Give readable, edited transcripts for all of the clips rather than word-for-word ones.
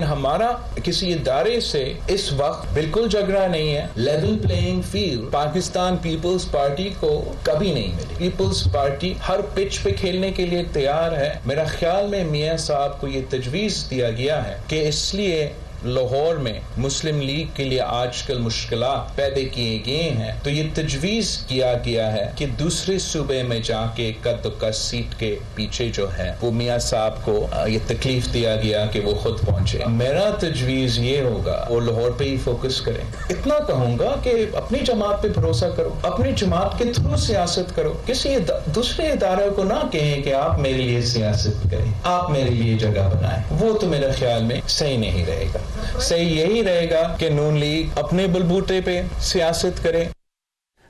हमारा किसी इदारे से इस वक्त बिल्कुल झगड़ा नहीं है। Level playing field Pakistan Peoples Party को कभी नहीं मिली। पीपल्स पार्टी हर पिच पे खेलने के लिए तैयार है। मेरा ख्याल में मियां साहब को ये तजवीज दिया गया है कि इसलिए लाहौर में मुस्लिम लीग के लिए आजकल मुश्किलात पैदा किए गए हैं, तो ये तजवीज किया गया है कि दूसरे सूबे में जाके कद सीट के पीछे जो है वो मियां साहब को ये तकलीफ दिया गया कि वो खुद पहुंचे। मेरा तजवीज ये होगा वो लाहौर पे ही फोकस करें। इतना कहूंगा कि अपनी जमात पे भरोसा करो, अपनी जमात के थ्रू सियासत करो। किसी दूसरे इदारे को ना कहें कि आप मेरे लिए सियासत करें, आप मेरे लिए जगह बनाएं। वो तो मेरे ख्याल में सही नहीं रहेगा। सही यही रहेगा कि नून लीग अपने बलबूते पे सियासत करे।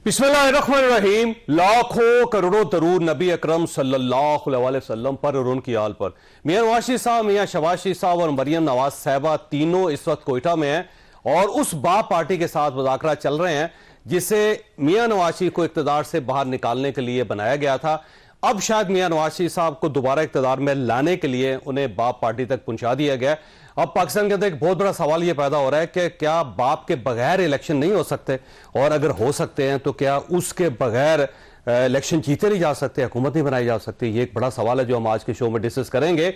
बिस्मिल्लाहिर्रहमानिर्रहीम। लाखों करोड़ों दरूद नबी अकरम सल्लल्लाहु अलैहि वसल्लम पर और उनकी आल पर। मियां नवाज शरीफ साहब, मियां शहबाज शरीफ साहब और मरियम नवाज साहिबा तीनों इस वक्त कोयटा में हैं और उस बाप पार्टी के साथ मुज़ाकरा चल रहे हैं जिसे मियां नवाज शरीफ को इक़्तिदार से बाहर निकालने के लिए बनाया गया था। अब शायद मियां नवाज शरीफ साहब को दोबारा इक़्तिदार में लाने के लिए उन्हें बाप पार्टी तक पहुंचा दिया गया। अब पाकिस्तान के अंदर एक बहुत बड़ा सवाल यह पैदा हो रहा है कि क्या बाप के बगैर इलेक्शन नहीं हो सकते, और अगर हो सकते हैं तो क्या उसके बगैर इलेक्शन जीते नहीं जा सकते, हुकूमत नहीं बनाई जा सकती। ये एक बड़ा सवाल है जो हम आज के शो में डिस्कस करेंगे।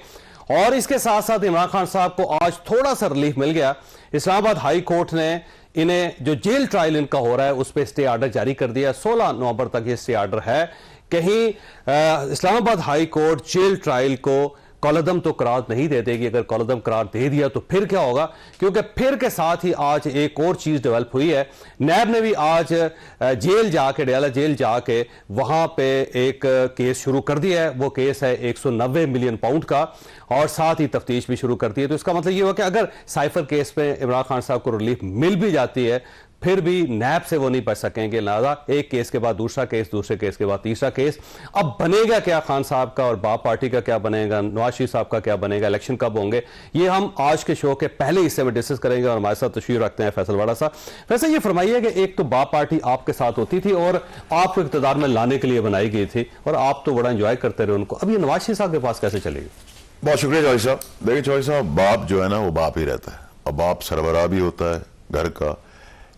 और इसके साथ साथ इमरान खान साहब को आज थोड़ा सा रिलीफ मिल गया। इस्लामाबाद हाई कोर्ट ने इन्हें जो जेल ट्रायल इनका हो रहा है उस पर स्टे आर्डर जारी कर दिया। 16 नवंबर तक ये स्टे आर्डर है। कहीं Islamabad high court jail trial को कॉलदम तो करार नहीं दे देगी। अगर कॉलदम करार दे दिया तो फिर क्या होगा, क्योंकि फिर के साथ ही आज एक और चीज डेवलप हुई है। नैब ने भी आज जेल जाके, डयाला जेल जाके वहां पे एक केस शुरू कर दिया है। वो केस है 190 मिलियन पाउंड का, और साथ ही तफ्तीश भी शुरू कर दी है। तो इसका मतलब ये हुआ कि अगर साइफर केस पे इमरान खान साहब को रिलीफ मिल भी जाती है फिर भी नैब से वो नहीं बच सकेंगे। लिहाजा एक केस के बाद दूसरा केस, दूसरे केस के बाद तीसरा केस। अब बनेगा क्या खान साहब का और बाप पार्टी का क्या बनेगा, नवाज शरीफ साहब का क्या बनेगा, इलेक्शन कब होंगे, ये हम आज के शो के पहले हिस्से में डिस्कस करेंगे। और हमारे साथ तशरीफ रखते हैं फैसल वाड़ा साहब। वैसे ये फरमाइए कि एक तो बाप पार्टी आपके साथ होती थी और आपको इक़्तिदार में लाने के लिए बनाई गई थी और आप तो बड़ा इंजॉय करते रहे उनको, अब ये नवाज शरीफ साहब के पास कैसे चलेगी? बहुत शुक्रिया चौधरी साहब। देखिए चौधरी साहब, बाप जो है ना वो बाप ही रहता है, और बाप सरबराह भी होता है घर का,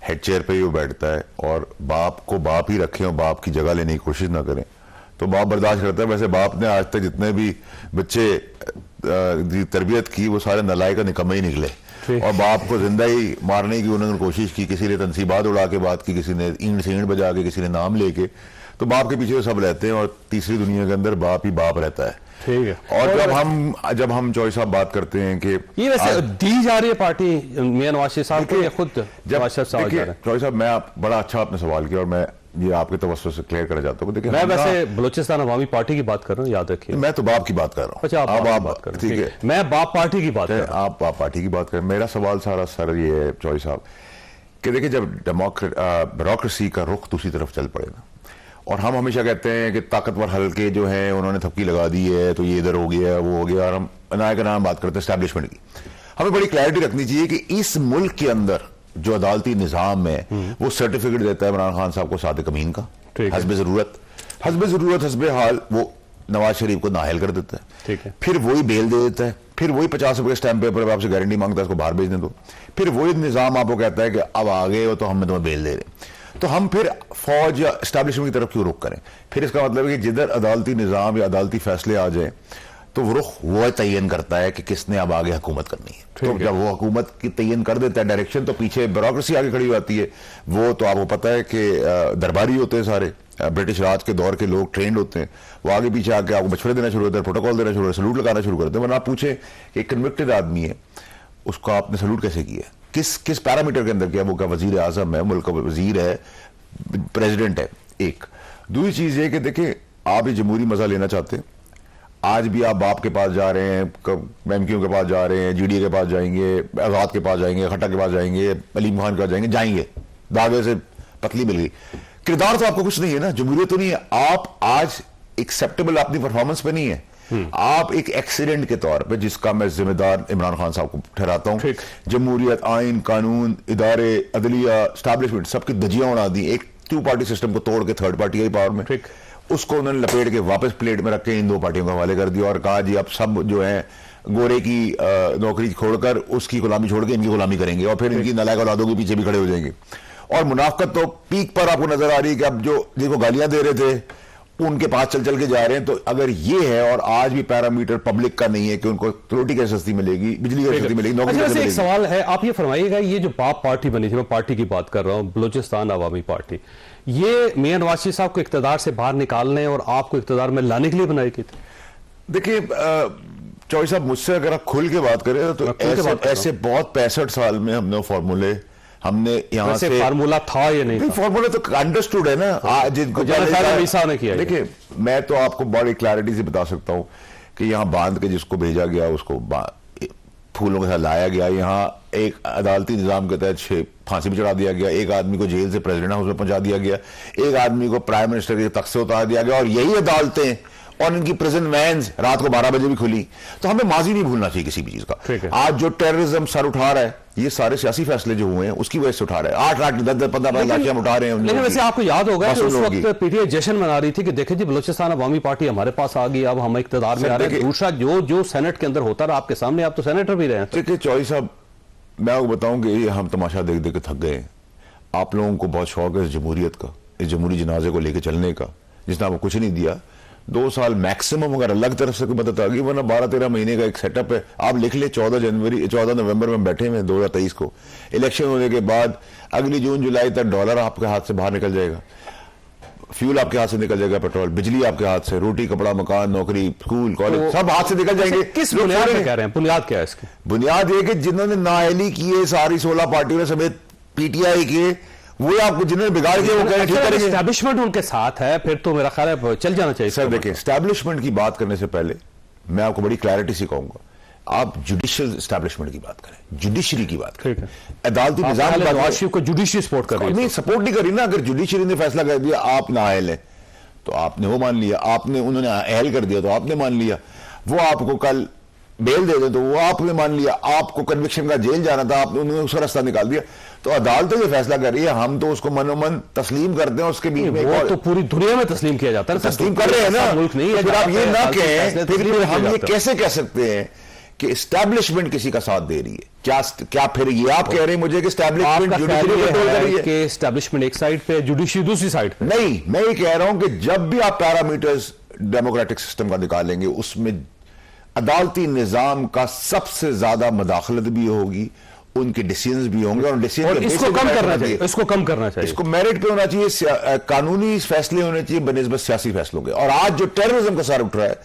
हेड चेयर पे ही वो बैठता है, और बाप को बाप ही रखें और बाप की जगह लेने की कोशिश ना करें तो बाप बर्दाश्त करता है। वैसे बाप ने आज तक जितने भी बच्चे तरबियत की वो सारे नालायक का निकम्मे ही निकले, और बाप को जिंदा ही मारने की उन्होंने कोशिश की। किसी ने तनसीबात उड़ा के बात की, किसी ने ईंट से ईंट बजा के, किसी ने नाम लेके। तो बाप के पीछे सब रहते हैं, और तीसरी दुनिया के अंदर बाप ही बाप रहता है। ठीक है। और जब हम चौधरी साहब बात करते हैं कि ये वैसे दी जा रही है पार्टी मियां नवाज शरीफ साहब को, खुद नवाज शरीफ साहब जा रहे हैं? चौधरी साहब, मैं बड़ा अच्छा आपने सवाल किया और मैं ये आपके तवज्जो से क्लियर करना चाहता हूँ। देखिए, मैं वैसे बलूचिस्तान अवामी पार्टी की बात कर रहा हूँ, याद रखिए। मैं तो बाप की बात कर रहा हूँ। अच्छा, आप बात कर रहे हैं, ठीक है। मैं बाप पार्टी की बात कर रहा हूँ, आप बाप पार्टी की बात करें। मेरा सवाल सारा सर ये है चौधरी साहब कि देखिए, जब ब्यूरोक्रेसी का रुख दूसरी तरफ चल पड़ेगा, और हम हमेशा कहते हैं कि ताकतवर हल्के जो हैं उन्होंने थपकी लगा दी है तो ये इधर हो गया वो हो गया, और हम अनाय का नाम बात करते हैं एस्टैब्लिशमेंट की। हमें बड़ी क्लैरिटी रखनी चाहिए कि इस मुल्क के अंदर जो अदालती निज़ाम है वो सर्टिफिकेट देता है इमरान खान साहब को सादिक अमीन का, हस्बे ज़रूरत हस्बे हाल वो नवाज शरीफ को नाअहल कर देता है। ठीक है। फिर वही बेल दे देता है, फिर वही 50 रुपये स्टैंप पेपर आपसे गारंटी मांगता है, इसको बाहर भेजने दो। फिर वही निज़ाम आपको कहता है कि अब आ गए हो तो हम तुम्हें बेल दे रहे। तो हम फिर फौज या एस्टैब्लिशमेंट की तरफ क्यों रुख करें? फिर इसका मतलब है कि जिधर अदालती निज़ाम या अदालती फैसले आ जाए तो वो रुख वो तयन करता है कि किसने अब आगे हुकूमत करनी है। तो जब वो हुकूमत की तयन कर देता है डायरेक्शन, तो पीछे ब्यूरोक्रेसी आगे खड़ी हो जाती है। वो तो आपको पता है कि दरबारी होते हैं सारे, ब्रिटिश राज के दौर के लोग ट्रेंड होते हैं, वो आगे पीछे आके आपको मशवरे देना शुरू होते हैं, प्रोटोकॉल देना शुरू होते हैं, सलूट लगाना शुरू करते हैं। वरना आप पूछे कि एक कन्विक्टेड आदमी है, उसको आपने सलूट कैसे किया, किस पैरामीटर के अंदर किया? वो क्या वजीर आजम है, मुल्क का वजीर है, प्रेसिडेंट है? एक दूसरी चीज है कि देखिए, आप ये जमहूरी मजा लेना चाहते हैं, आज भी आप बाप के पास जा रहे हैं, एमक्यू के पास जा रहे हैं, जीडीए के पास जाएंगे, आजाद के पास जाएंगे, खट्टा के पास जाएंगे, अलीम खान के पास जाएंगे, दावे से पतली मिल गई। किरदार तो आपको कुछ नहीं है ना, जमहूरियत तो नहीं है। आप आज एक्सेप्टेबल अपनी परफॉर्मेंस पे नहीं है, आप एक एक्सीडेंट के तौर पे, जिसका मैं जिम्मेदार इमरान खान साहब को ठहराता हूं। जमहूरियत, आइन, कानून, इदारे, अदलिया, एस्टैब्लिशमेंट सबकी दजियां उड़ा दी। एक टू पार्टी सिस्टम को तोड़ के थर्ड पार्टी आई पावर में, उसको उन्होंने लपेट के वापस प्लेट में रख के इन दो पार्टियों के हवाले कर दिया और कहा जी अब सब जो है गोरे की नौकरी छोड़कर उसकी गुलामी छोड़ के इनकी गुलामी करेंगे और फिर इनकी नालायक औलादों के पीछे भी खड़े हो जाएंगे। और मुनाफिकत तो पीक पर आपको नजर आ रही है कि अब जो जिनको गालियां दे रहे थे उनके पास चल चल के जा रहे हैं। तो अगर ये है और आज भी पैरामीटर पब्लिक का नहीं है कि उनको रोटी कैसे सस्ती मिलेगी, बिजली कैसे सस्ती मिलेगी, नौकरी कैसे एक मिलेगी। सवाल है, आप ये फरमाइएगा, ये जो बाप पार्टी बनी थी, मैं पार्टी की बात कर रहा हूं, बलूचिस्तान अवामी पार्टी, ये मियां नवाज शरीफ साहब को इख्तियार से बाहर निकालने और आपको इख्तियार में लाने के लिए बनाई गई थी? देखिए चौधरी साहब, मुझसे अगर आप खुल के बात करें तो ऐसे बहुत 65 साल में हमने फॉर्मूले हमने यहाँ से फार्मूला था या नहीं? फॉर्मूला तो अंडरस्टूड है ना, जिनको ने किया। देखिए मैं तो आपको बड़ी क्लैरिटी से बता सकता हूँ कि यहाँ बांध के जिसको भेजा गया उसको फूलों के साथ लाया गया, यहाँ एक अदालती निजाम के तहत फांसी भी चढ़ा दिया गया, एक आदमी को जेल से प्रेसिडेंट हाउस में पहुंचा दिया गया, एक आदमी को प्राइम मिनिस्टर के तख्त से उतार दिया गया, और यही अदालतें और इनकी प्रिजन वैन्स रात को 12 बजे भी खुली। तो हमें माजी नहीं भूलना चाहिए किसी भी चीज का। आज जो टेररिज्म सर उठा रहा है, ये सारे सियासी फैसले जो हुए हैं उसकी वजह से उठा रहे हैं। 8-8 10-10 15 लाठियां उठा रहे हैं। लेकिन वैसे आपको याद होगा कि उस वक्त पीटीआई जश्न मना रही थी कि देखिए जी बलूचिस्तान अवामी पार्टी हमारे पास आ गई, अब हम इख्तियार में आ रहे हैं। दूसरा जो सेनेट के अंदर होता रहा आपके सामने, आप तो सेनेटर भी रहे हैं। देखिए चौधरी साहब, मैं आपको बताऊं कि हम तमाशा देख देख के थक गए। आप लोगों को बहुत शौक है इस जमहूरियत का, इस जमहूरी जनाजे को लेकर चलने का, जिसने आपको कुछ नहीं दिया। 2 साल मैक्सिमम अगर अलग तरफ से कोई मदद आ गई, वरना 12-13 महीने का एक सेटअप है। आप लिख ले 14 नवंबर में बैठे हुए 2023 को, इलेक्शन होने के बाद अगली जून जुलाई तक डॉलर आपके हाथ से बाहर निकल जाएगा, फ्यूल आपके हाथ से निकल जाएगा, पेट्रोल बिजली आपके हाथ से, रोटी कपड़ा मकान नौकरी स्कूल कॉलेज सब हाथ से निकल जाएंगे। किस बुनियाद पे कह रहे हैं? बुनियाद क्या है इसकी? बुनियाद ये कि जिन्होंने नाअहली किए सारी 16 पार्टियों समेत पीटीआई के, वो आपको जिन्होंने बिगाड़ के वो करें ठीक करेंगे। एस्टैब्लिशमेंट उनके साथ है, फिर तो मेरा ख्याल है चल जाना चाहिए। सर देखिए, एस्टैब्लिशमेंट की बात करने से पहले मैं आपको बड़ी क्लैरिटी से कहूंगा, आप जुडिशियल एस्टैब्लिशमेंट की बात करें, जुडिशरी की बात करें, अदालती निजाम की बात को जुडिशरी सपोर्ट कर रही है। नहीं, सपोर्ट नहीं करी ना। अगर जुडिशरी ने फैसला कर दिया आप नाअहल है तो आपने वो मान लिया, आपने उन्होंने अहल कर दिया तो आपने मान लिया, वो आपको कल बेल दे दे तो वो आपने मान लिया, आपको कन्विक्शन का जेल जाना था आपने उन्होंने उसका रास्ता निकाल दिया। तो अदालत जो फैसला कर रही है हम तो उसको मनोमन तस्लीम करते हैं। उसके बीच में वो तो पूरी दुनिया में तस्लीम किया जाता है, तस्लीम कर रहे हैं ना। मुल्क नहीं है, फिर आप ये ना कहें, फिर हम ये कैसे कह सकते हैं कि एस्टैब्लिशमेंट किसी का साथ दे रही है? क्या फिर ये आप कह रहे हैं मुझे कि एस्टैब्लिशमेंट जुडिशरी कंट्रोल कर रही है? कि एस्टैब्लिशमेंट एक साइड पे, जुडिशरी दूसरी साइड पे? नहीं, मैं ये कह रहा हूं कि जब भी आप पैरामीटर्स डेमोक्रेटिक सिस्टम का निकालेंगे उसमें अदालती निजाम का सबसे ज्यादा मदाखलत भी होगी, उनके डिसीजंस भी होंगे, और डिसीजन इसको कम करना चाहिए, इसको कम करना चाहिए, इसको मेरिट पे होना चाहिए, कानूनी फैसले होने चाहिए बनिस्बत सियासी फैसलों के। और आज जो टेररिज्म का सर उठ रहा है,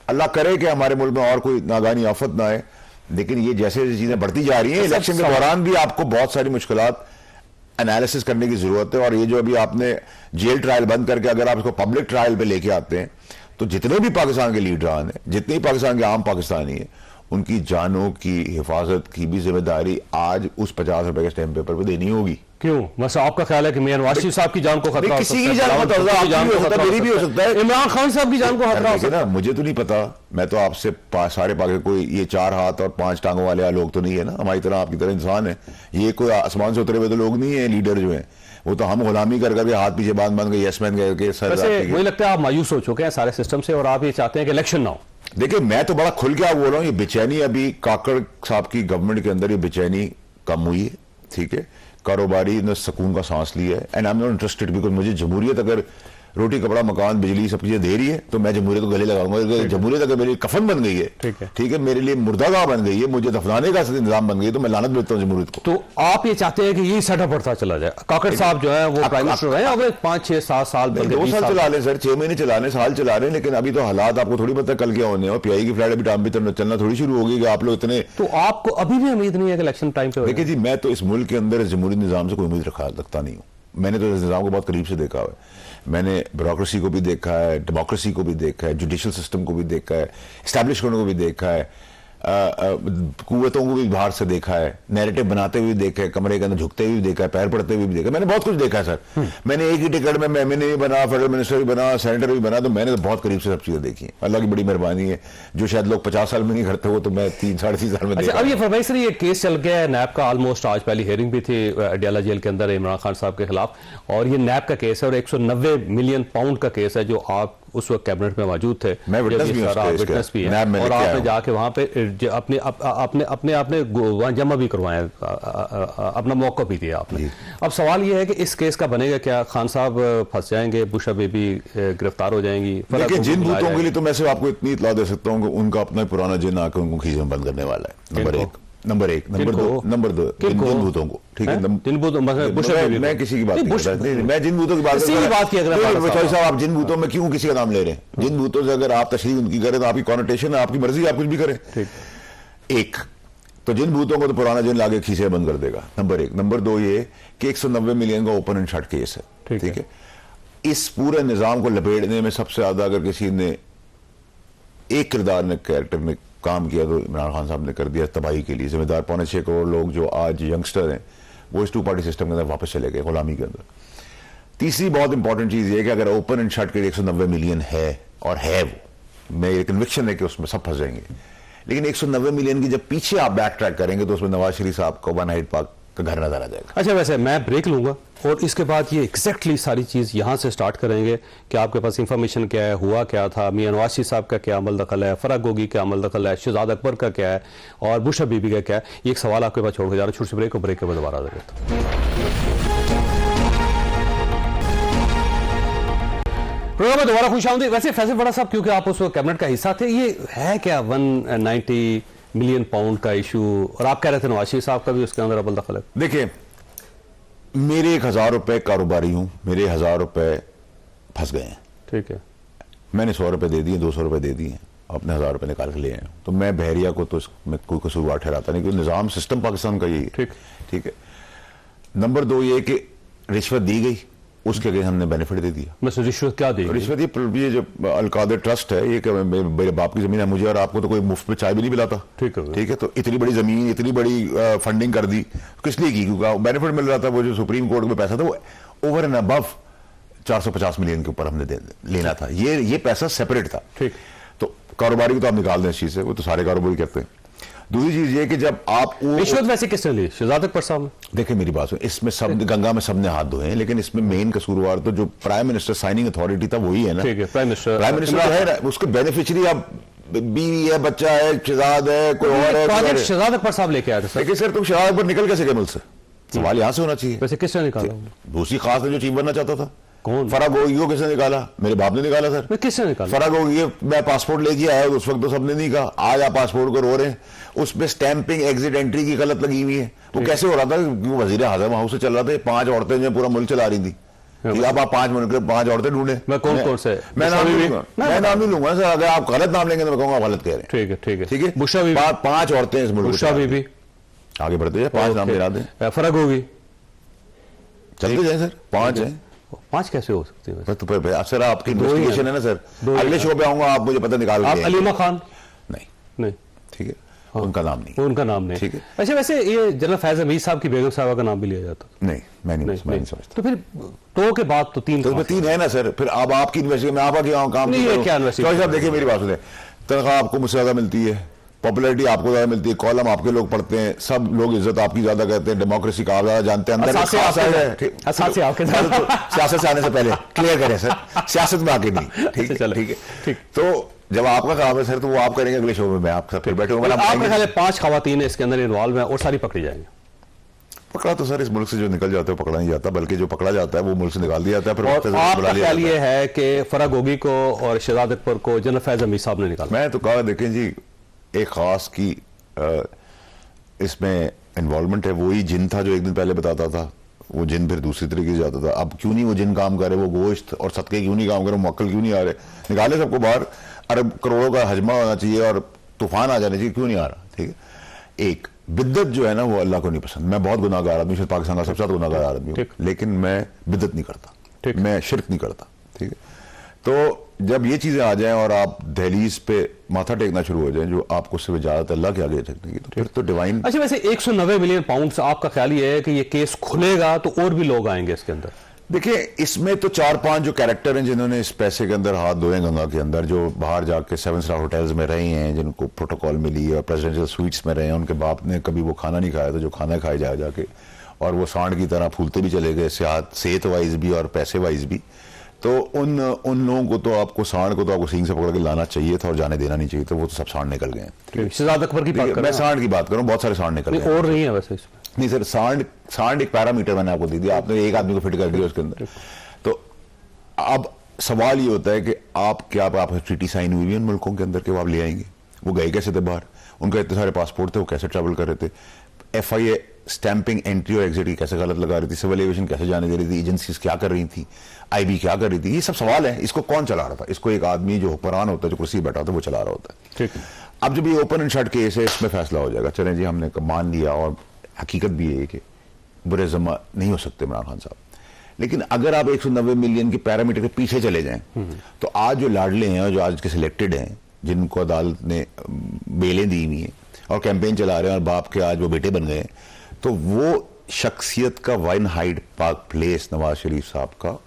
अल्लाह करे कि हमारे मुल्क में और कोई नागानी आफत ना आए, लेकिन ये जैसे जैसे चीजें बढ़ती जा रही हैं, इलेक्शन के दौरान भी आपको बहुत सारी मुश्किलात एनालिसिस करने की जरूरत है। और ये जो अभी आपने जेल ट्रायल बंद करके अगर आप इसको पब्लिक ट्रायल पे लेके आते हैं, तो जितने भी पाकिस्तान के लीडरान हैं, जितने भी पाकिस्तान के आम पाकिस्तानी हैं, उनकी जानों की हिफाजत की भी जिम्मेदारी आज उस 50 रुपए के स्टैम्प पेपर पे देनी होगी। क्यों? बस आपका ख्याल है कि मियां नवाज शरीफ साहब की जान को खतरा, किसी की जान को खतरा, मेरी भी हो सकता है, इमरान खान साहब की जान को खतरा हो सकता है। मुझे तो नहीं पता, मैं तो आपसे सारे पाके कोई ये 4 हाथ और 5 टांगों वाले लोग तो नहीं है ना, हमारी तरह आपकी तरह इंसान है। ये कोई आसमान से उतरे हुए तो लोग नहीं है लीडर जो है, वो तो हम गुलामी कर करके हाथ पीछे बांध के यस मैन करके सर। मुझे लगता है आप मायूस हो चुके हैं सारे सिस्टम से और आप ये चाहते हैं कि इलेक्शन ना हो। देखिए मैं तो बड़ा खुल के आप बोल रहा हूँ, ये बेचैनी अभी काकड़ साहब की गवर्नमेंट के अंदर ये बेचैनी कम हुई है, ठीक है, कारोबारी ने सुकून का सांस लिया है। And I am not interested, because मुझे जमहूरियत अगर रोटी कपड़ा मकान बिजली सब चीजें दे रही है तो मैं जमहूरियत को गले लगाऊंगा। जमहूरियत अगर मेरी कफन बन गई है, ठीक है, मेरे लिए मुर्दागाह बन गई है, मुझे दफनाने का इंतजाम बन गई है, तो मैं लानत देता हूँ जमहूरियत को। तो आप ये चाहते हैं कि ये सेटअप बढ़ता चला जाए? काकड़ साहब जो है वो प्राइम मिनिस्टर है, अब 5, 6, 7 साल 2 साल चला लें सर, 6 महीने चला लें, साल चला रहे हैं, लेकिन अभी तो हालात आपको थोड़ी पता कल क्या होने, और पीआई की फ्लाइट अभी टाइम पे चलना थोड़ी शुरू होगी कि आप लोग इतने। तो आपको अभी भी उम्मीद नहीं है कि इलेक्शन टाइम पे? देखिए जी, मैं तो इस मुल्क के अंदर जमहूरी निजाम से कोई उम्मीद रखता नहीं हूँ। मैंने तो इस निजाम को बहुत करीब से देखा है, मैंने ब्यूरोक्रेसी को भी देखा है, डेमोक्रेसी को भी देखा है, जुडिशियल सिस्टम को भी देखा है, एस्टैब्लिशमेंट को भी देखा है, कुव्वतों को भी बाहर से देखा है, नैरेटिव बनाते हुए देखा है, कमरे के अंदर झुकते हुए देखा है, पैर पड़ते हुए भी देखा है, मैंने बहुत कुछ देखा है सर। मैंने एक ही टिकट में एमएनए भी बना, फेडरल मिनिस्टर भी बना, सेनेटर भी बना, तो मैंने तो बहुत करीब से सब चीजें देखी हैं। अल्लाह की बड़ी मेहरबानी है, जो शायद लोग 50 साल में नहीं करते हो, तो मैं 3, 3.5 साल में देखा। अब ये फरमाइश सर, ये केस चल गया है नैब का, ऑलमोस्ट आज पहली हियरिंग भी थी अडियाला जेल के अंदर इमरान खान साहब के खिलाफ, और ये नैब का केस है और 190 मिलियन पाउंड का केस है जो आप उस वक्त कैबिनेट में मौजूद थे, मैं विटनेस भी हूं, विटनेस भी है, और आपने जाके वहाँ पे अपने आपने वहाँ जमा भी करवाया, अपना मौका भी दिया आपने। अब सवाल ये है कि इस केस का बनेगा क्या? खान साहब फंस जाएंगे, बुशा बेबी गिरफ्तार हो जाएंगी? देखिए, जिन भूतों के लिए तो मैं सिर्फ आपको इतनी इतला दे सकता हूँ कि उनका अपना पुराना जिन आकर उनको खींच में बंद करने वाला है। नंबर एक। नंबर दो जिन भूतों को, ठीक है, जिन भूतों, मैं किसी की बात नहीं, मैं जिन भूतों की बात साहब, आप जिन भूतों में क्यों किसी का नाम ले रहे हैं? जिन भूतों से अगर आप तशरीह उनकी करें तो आपकी कॉनोटेशन है, आपकी मर्जी, आप कुछ भी करें। एक तो जिन भूतों को तो पुराना जिन लाके खींचे बंद कर देगा, नंबर एक। नंबर दो ये कि 190 मिलियन का ओपन एंड शट केस है, ठीक है। इस पूरे निजाम को लपेटने में सबसे ज्यादा अगर किसी ने एक किरदार ने कैरेक्टर में काम किया तो इमरान खान साहब ने कर दिया तबाही के लिए। जिम्मेदार 6.25 करोड़ लोग जो आज यंगस्टर हैं वो इस 2 पार्टी सिस्टम के अंदर वापस चले गए, गुलामी के अंदर। तीसरी बहुत इंपॉर्टेंट चीज ये कि अगर ओपन एंड शट के 190 मिलियन है, और है वो, मेरी कन्विक्शन है कि उसमें सब फंस जाएंगे, लेकिन 190 मिलियन की जब पीछे आप बैक ट्रैक करेंगे तो उसमें नवाज शरीफ साहब को वन हाइट पार्क का घर नजर आ जाएगा। अच्छा, वैसे मैं ब्रेक लूंगा और इसके बाद ये एग्जैक्टली सारी चीज़ यहाँ से स्टार्ट करेंगे कि आपके पास इंफॉर्मेशन क्या है, हुआ क्या था, मियां नवाज शरीफ साहब का क्या अमल दखल है, फराग गोगी का अमल दखल है, शहजाद अकबर का क्या है, और बुशा बीबी का क्या है। ये एक सवाल आपके पास छोड़ के जा रहा हूँ। छोटी सी ब्रेक, और ब्रेक के बाद दोबारा आ प्रोग्राम में दोबारा खुश आऊंगी। वैसे फैसल बड़ा साहब, क्योंकि आप उस कैबिनेट का हिस्सा थे, ये है क्या 190 मिलियन पाउंड का इशू? और आप कह रहे थे नवाज शरीफ साहब का भी उसके अंदर अमल दखल है। देखिए, मेरे 1000 रुपए कारोबारी हूं, मेरे 1000 रुपए फंस गए हैं, ठीक है। मैंने 100 रुपए दे दिए, 200 रुपए दे दिए, अपने 1000 रुपए निकाल के ले आए। तो मैं बहरिया को तो इसमें कोई कसूरवार ठहराता नहीं, क्योंकि निजाम सिस्टम पाकिस्तान का यही है, ठीक है। नंबर 2 ये कि रिश्वत दी गई, उसके अगेंस्ट हमने बेनिफिट दे दिया। मतलब रिश्वत क्या दी? रिश्वत ये जो अलकादर ट्रस्ट है, ये मेरे बाप की जमीन है, मुझे और आपको तो कोई मुफ्त में चाय भी नहीं पिलाता, ठीक है। तो इतनी बड़ी जमीन, इतनी बड़ी फंडिंग कर दी, किस लिए की? क्योंकि बेनिफिट मिल रहा था। वो जो सुप्रीम कोर्ट में पैसा था वो ओवर एंड अबव 450 मिलियन के ऊपर हमने लेना था, ये पैसा सेपरेट था, ठीक। तो कारोबारी को तो आप निकाल दें इस चीज से, वो तो सारे कारोबारी करते हैं। दूसरी चीज ये कि जब आप रिश्वत वैसे किसने ली? शहजाद अकबर साहब ने। देखिए मेरी बात सुन, इसमें सब गंगा में सबने हाथ धोए हैं, लेकिन इसमें मेन कसूरवार तो जो प्राइम मिनिस्टर साइनिंग अथॉरिटी था वही है ना, ठीक है। प्राइम मिनिस्टर है, उसके बेनिफिशियरी अब बीवी है, बच्चा है, शहजाद है, कोई और है। शहजाद अकबर साहब लेके आए थे। देखिए सर, तुम शहजाद अकबर निकल कैसे गए मुल्क से? सवाल यहां से होना चाहिए। वैसे किसने निकाला? दूसरी खास ने जो चीफ बनना चाहता था। कौन? फराग गोगी को किसने निकाला? मेरे बाप ने निकाला सर। किसने निकाला? फराग गोगी, मैं पासपोर्ट लेके आया उस वक्त तो सबने नहीं कहा, आज आप पासपोर्ट को रो रहे हैं, उसमें स्टैंपिंग एग्जिट एंट्री की गलत लगी हुई है। वो कैसे हो रहा था? वजीर आजम हाउस से चल रहा था, 5 औरतें जो पूरा मुल्क चला रही थी। अब आप 5 औरतें ढूंढे। मैं कौन से? मैं नाम नहीं लूंगा सर, अगर आप गलत नाम लेंगे तो मैं कहूंगा गलत कह रहे हैं। ठीक है। बुशा बीबी, 5 औरतें इस मुल्क में। आगे बढ़ते हैं, 5 नाम गिरा दें। फराग होगी, चलते जाए सर, 5 है। 5 कैसे हो सकती है? तो सर आपकी इन्वेस्टिगेशन है ना सर, अगले शो पे आऊंगा, आप मुझे पता निकाल के। अलीमा खान? नहीं, ठीक है। हाँ, उनका नाम नहीं, ठीक है। अच्छा, वैसे ये जनरल फैज हमीद साहब की बेगम साहब का नाम भी लिया जाता? नहीं, मैं नहीं समझता। तो फिर 2 के बाद तो 3 है ना सर। फिर अब आपकी इन्वेस्टिगेशन में आप काम नहीं, क्या इन्वेस्टिगेशन? साहब देखिए मेरी बात सुने, तनख्वाह आपको मुझसे ज्यादा मिलती है, पॉपुलैरिटी आपको ज्यादा मिलती है, कॉलम आपके लोग पढ़ते हैं, सब लोग इज्जत आपकी ज्यादा करते हैं, डेमोक्रेसी का आप ज्यादा जानते हैं। अंदर सियासत से आने से पहले क्लियर करें सर, सियासत में आके नहीं, ठीक है। तो जब आपका काम है सर तो वो आप करेंगे अगले शो में, मैं आपके साथ फिर बैठूंगा। आपके ख्याल 5 खवातीन इसके अंदर इन्वॉल्व हैं और सारी पकड़ी जाएंगी? पकड़ा तो सर इस मुल्क से जो निकल जाता है पकड़ा नहीं जाता, बल्कि जो पकड़ा जाता है वो मुल्क से निकाल दिया जाता है। फिर आपका ख्याल ये है कि फराग गोगी को और शहजाद अकबर को जनरल फैज हमीद साहब ने निकाला? मैं तो कहा, देखें जी, एक खास की इसमें इन्वॉल्वमेंट है। वही जिन था जो एक दिन पहले बताता था, वो जिन फिर दूसरी तरीके से जाता था। अब क्यों नहीं वो जिन काम करे, वो गोश्त और सदके क्यों नहीं काम करे, मक्कल क्यों नहीं आ रहे? निकाले सबको बाहर, अरब करोड़ों का हजमा होना चाहिए और तूफान आ जाने चाहिए, क्यों नहीं आ रहा? ठीक है। एक बिद्दत जो है ना वो अल्लाह को नहीं पसंद। मैं बहुत गुनाहगार आदमी, शायद पाकिस्तान का सबसे ज्यादा गुनाहगार आदमी हूं, लेकिन मैं बिद्दत नहीं करता, मैं शिरक नहीं करता, ठीक है। तो जब ये चीजें आ जाएं और आप दहलीज पे माथा टेकना शुरू हो जाएं, जो आपको सिर्फ इजाजत अल्लाह के आगे टेकने की, तो फिर तो डिवाइन। अच्छा, वैसे 190 मिलियन पाउंड से आपका ख्याल ये है कि ये केस खुलेगा तो और भी लोग आएंगे इसके अंदर? देखिए, इसमें तो 4-5 जो कैरेक्टर हैं जिन्होंने इस पैसे के अंदर हाथ धोए गंगा के अंदर, जो बाहर जाके 7 स्टार होटल्स में रहे हैं, जिनको प्रोटोकॉल मिली और प्रेसिडेंशियल स्वीट्स में रहे हैं, उनके बाप ने कभी वो खाना नहीं खाया था जो खाना खाया जाए जाके, और वो सांड की तरह फूलते भी चले गए, सेहत वाइज भी और पैसे वाइज भी। तो उन लोगों को तो आपको सांड को तो आपको सींग से पकड़ के लाना चाहिए था और जाने देना नहीं चाहिए था। वो तो सब सांड निकल गए हैं। शहजाद अकबर की बात कर रहे हैं, मैं सांड की बात करूं, बहुत सारे सांड निकल गए और नहीं है वैसे इसमें। नहीं सर, सांड एक पैरामीटर मैंने आपको दे दिया, आपने एक आदमी को फिट कर दिया उसके अंदर। तो अब सवाल ये होता है कि आप क्या आप ट्रीटी साइन हुई है उन मुल्कों के अंदर के वो आप ले आएंगे? वो गए कैसे थे बाहर? उनका इतने सारे पासपोर्ट थे, वो कैसे ट्रैवल कर रहे थे? FIA स्टैंपिंग एंट्री और एग्जिट की कैसे गलत लगा रही थी? सिविल एविएशन कैसे जाने दे रही थी? एजेंसीज क्या कर रही थी? IB क्या कर रही थी? ये सब सवाल है। इसको कौन चला रहा था? इसको एक आदमी जो हुक्मरान होता है, जो कुर्सी बैठा होता है, वो चला रहा होता है। ठीक है। अब जब ये ओपन एंड शट केस है, इसमें फैसला हो जाएगा। चलें जी, हमने मान लिया और हकीकत भी है कि बुरे जमा नहीं हो सकते इमरान खान साहब, लेकिन अगर आप 190 मिलियन के पैरामीटर के पीछे चले जाएं तो आज जो लाडले हैं और जो आज के सिलेक्टेड हैं, जिनको अदालत ने बेलें दी हुई हैं और कैंपेन चला रहे हैं और बाप के आज वो बेटे बन गए, तो वो शख्सियत का one Hyde Park Place Nawaz Sharif साहब का,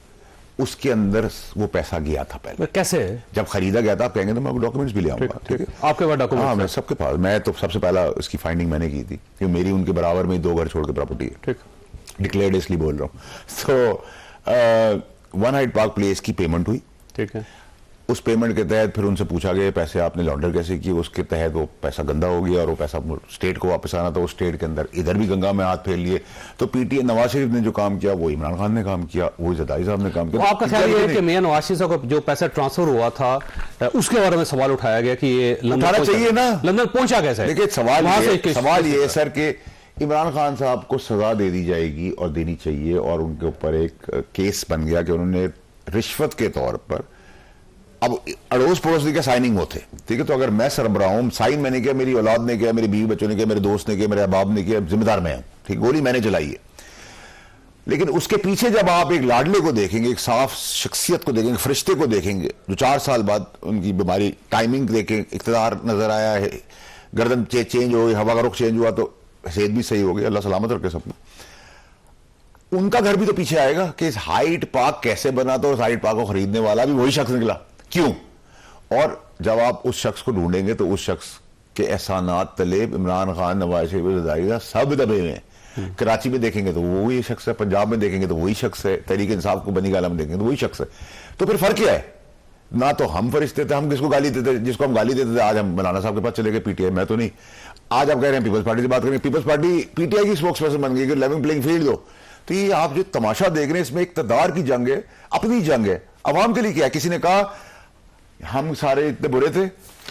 उसके अंदर वो पैसा गया था पहले। कैसे? जब खरीदा गया था, आप कहेंगे तो मैं डॉक्यूमेंट्स भी ले आऊंगा। ठीक है, आपके पास डॉक्यूमेंट? हाँ, मैं सबके पास। मैं तो सबसे पहला इसकी फाइंडिंग मैंने की थी कि मेरी उनके बराबर में 2 घर छोड़ के प्रॉपर्टी है। ठीक, डिक्लेयर्ड इसलिए बोल रहा हूँ। तो वन हाइड पार्क प्लेस की पेमेंट हुई। ठीक है। उस पेमेंट के तहत फिर उनसे पूछा गया पैसे आपने लॉन्डर कैसे किए, उसके तहत वो पैसा गंदा हो गया और वो पैसा स्टेट को वापस आना था। वो स्टेट के अंदर इधर भी गंगा में हाथ फेर लिए। तो PTA नवाज शरीफ ने जो काम किया वो इमरान खान ने काम किया, वो जरदारी साहब ने काम किया। आपका ख्याल ये है कि मियां नवाज शरीफ को जो पैसा ट्रांसफर हुआ था उसके बारे में सवाल उठाया गया कि ये उठाना चाहिए ना, लंदन पहुंचा कैसे? देखिए सवाल ये है सर कि इमरान खान साहब को सजा दे दी जाएगी और देनी चाहिए, और उनके ऊपर एक केस बन गया कि उन्होंने रिश्वत के तौर पर, अब अड़ोस पड़ोस के साइनिंग होते, ठीक है, तो अगर मैं सरबराह हूं, साइन मैंने किया, मेरी औलाद ने किया, मेरे बीवी बच्चों ने किया, मेरे दोस्त ने किया, मेरे अहबाब ने किया, जिम्मेदार मैं हूं, ठीक, गोली मैंने चलाई है। लेकिन उसके पीछे जब आप एक लाडले को देखेंगे, एक साफ शख्सियत को देखेंगे, फरिश्ते को देखेंगे, जो 4 साल बाद उनकी बीमारी टाइमिंग देखें, इख्तिदार नजर आया है, गर्दन चेंज हो गई, हवा का रुख चेंज हुआ, तो सेहत भी सही हो गई, अल्लाह सलामत रखे सबको। उनका घर भी तो पीछे आएगा कि इस हाइट पार्क कैसे बना था, और हाइट पार्क को खरीदने वाला भी वही शख्स निकला, क्यों? और जब आप उस शख्स को ढूंढेंगे तो उस शख्स के एहसानात तलेब इमरान खान, नवाज शरीफ, जरदारी सब दबे हुए हैं। कराची में देखेंगे तो वो वही शख्स है, पंजाब में देखेंगे तो वही शख्स है, तहरीक इंसाफ को बनी गाला में देखेंगे तो वही शख्स है। तो फिर फर्क क्या है? ना तो हम फरिश्ते थे, हम किसको गाली देते, जिसको हम गाली देते थे आज हम मौलाना साहब के पास चले गए, PTI, मैं तो नहीं। आज आप कह रहे हैं पीपल्स पार्टी से बात करेंगे, पीपल्स पार्टी PTI की स्पोक्स पर्सन बन गई कि लेवल प्लेइंग फील्ड दो। तो ये आप जो तमाशा देख रहे हैं, इसमें इक्तदार की जंग है, अपनी जंग है। अवाम के लिए क्या है? किसी ने कहा हम सारे इतने बुरे थे,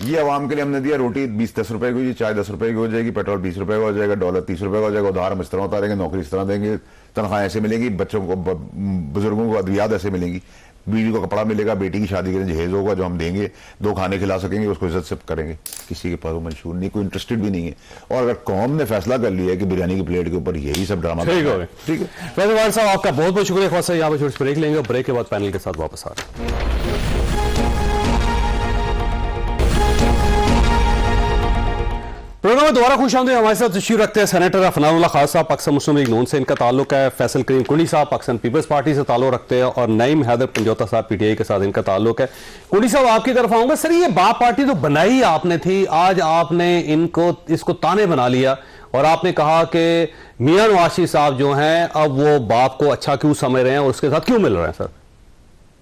ये अवाम के लिए हमने दिया, रोटी 20-10 रुपए की, चाय 10 रुपए की हो जाएगी, पेट्रोल 20 रुपए का हो जाएगा, डॉलर 30 रुपए का हो जाएगा, उधार हम इस तरह उतारेंगे, नौकरी इस तरह देंगे, तनख्वाह ऐसे मिलेंगी, बच्चों को, बुजुर्गों को अद्वियात ऐसे मिलेंगी, बीवी को कपड़ा मिलेगा, बेटी की शादी के लिए जहेज होगा जो हम देंगे, 2 खाने खिला सकेंगे, उसको इज्जत से करेंगे। किसी के पास वो मंशूर नहीं, कोई इंटरेस्टेड भी नहीं है। और अगर कौम ने फैसला कर लिया है कि बिरयानी की प्लेट के ऊपर यही सब ड्रामा, ठीक है। ठीक है, वैसे साहब आपका बहुत बहुत शुक्रिया। खासा यहाँ पर छोटी ब्रेक लेंगे और ब्रेक के बाद पैनल के साथ वापस आ रहे हैं। प्रोग्राम में दोबारा खुश आमदीद। हमारे साथ तशरीफ रखते हैं सेनेटर अफनानुल्लाह खान साहब, पाकिस्तान मुस्लिम लीग नून से इनका ताल्लुक है। फैसल करीम कुंडी साहब पाकिस्तान पीपल्स पार्टी से ताल्लुक रखते हैं, और नईम हैदर पंजोता साहब PTI के साथ इनका ताल्लुक है। कुंडी साहब आपकी तरफ आऊंगा। सर, ये बाप पार्टी तो बनाई आपने थी, आज आपने इसको ताने बना लिया और आपने कहा कि मियां नवाज शरीफ साहब जो हैं अब वो बाप को अच्छा क्यों समझ रहे हैं और उसके साथ क्यों मिल रहे हैं? सर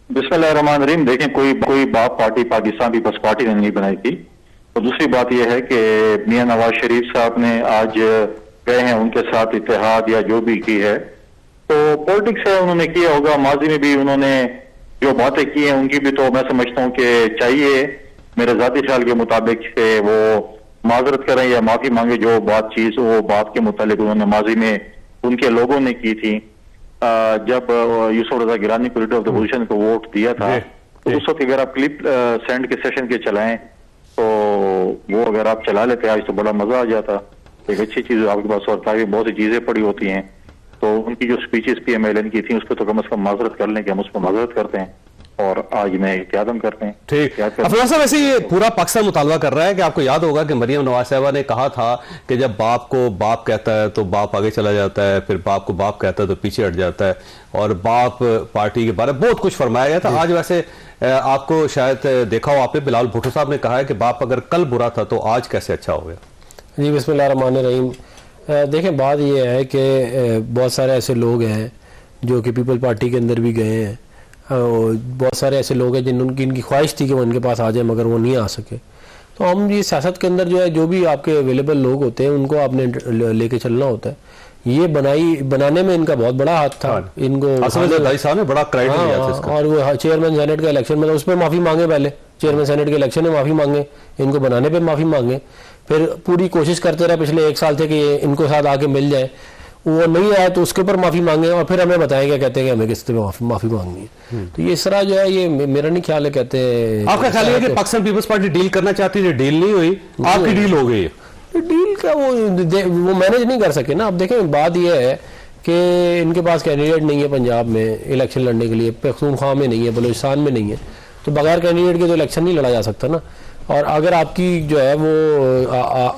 बिस्मिल्लाहिर्रहमानिर्रहीम। देखें, कोई बाप पार्टी पाकिस्तान पीपल्स पार्टी ने नहीं बनाई थी। और दूसरी बात यह है कि मियां नवाज शरीफ साहब ने आज गए हैं, उनके साथ इत्तेहाद या जो भी की है तो पॉलिटिक्स है, उन्होंने किया होगा। माजी में भी उन्होंने जो बातें की हैं उनकी भी तो मैं समझता हूं कि चाहिए, मेरे जाती ख्याल के मुताबिक कि वो माजरत करें या माफी मांगे, जो चीज वो बात के मुतालिक उन्होंने माजी में उनके लोगों ने की थी। जब यूसुफ रजा गिलानी को लीडर ऑफ द अपोजिशन को वोट दिया था, तो उस वक्त अगर आप क्लिप सेंड के सेशन के चलाएं तो वो अगर आप चला लेते आज तो बड़ा मजा आ जाता। एक अच्छी चीज आपके पास और ताकि बहुत सी चीजें पड़ी होती हैं, तो उनकी जो स्पीचेस PMLN की थी उस पर तो कम से कम माजरत कर लें कि हम उस पर माजरत करते हैं और आज में एहतियातन करते हैं। ठीक। अफनान साहब, वैसे ये पूरा पाकिस्तान मुतालबा कर रहा है कि आपको याद होगा कि मरियम नवाज साहिबा ने कहा था कि जब बाप को बाप कहता है तो बाप आगे चला जाता है, फिर बाप को बाप कहता है तो पीछे हट जाता है, और बाप पार्टी के बारे में बहुत कुछ फरमाया गया था। आज वैसे आपको शायद देखा हो आपने, बिलावल भुट्टो साहब ने कहा है कि बाप अगर कल बुरा था तो आज कैसे अच्छा हो गया। जी बिस्मिल्लाहिर्रहमानिर्रहीम। देखें, बात ये है कि बहुत सारे ऐसे लोग हैं जो कि पीपल पार्टी के अंदर भी गए हैं बहुत सारे ऐसे लोग हैं जिनकी इनकी ख्वाहिश थी कि वो उनके पास आ जाए मगर वो नहीं आ सके। तो हम ये सियासत के अंदर जो है जो भी आपके अवेलेबल लोग होते हैं उनको आपने लेके चलना होता है। ये बनाने में इनका बहुत बड़ा हाथ था। इनको साहब ने बड़ा क्रेडिट लिया था इसका। और वो चेयरमैन सेनेट का इलेक्शन में उस पर माफ़ी मांगे, पहले चेयरमैन सेनेट के इलेक्शन में माफ़ी मांगे, इनको बनाने पे माफ़ी मांगे, फिर पूरी कोशिश करते रहे पिछले 1 साल से कि इनको साथ आके मिल जाए, वो नहीं आया तो उसके ऊपर माफ़ी मांगे और फिर हमें बताएंगे, कहते हैं कि हमें किस तरह माफ़ी मांगनी है। तो ये इस तरह जो है ये मेरा नहीं ख्याल है, कहते हैं आपका ख्याल है कि पाकिस्तान पीपल्स पार्टी डील करना चाहती थी, डील नहीं हुई, आपकी डील हो गई। डील का वो मैनेज नहीं कर सके ना। अब देखें बात यह है कि इनके पास कैंडिडेट नहीं है पंजाब में इलेक्शन लड़ने के लिए, पख्तूनख्वा में नहीं है, बलूचिस्तान में नहीं है, तो बगैर कैंडिडेट के तो इलेक्शन नहीं लड़ा जा सकता ना। और अगर आपकी जो है वो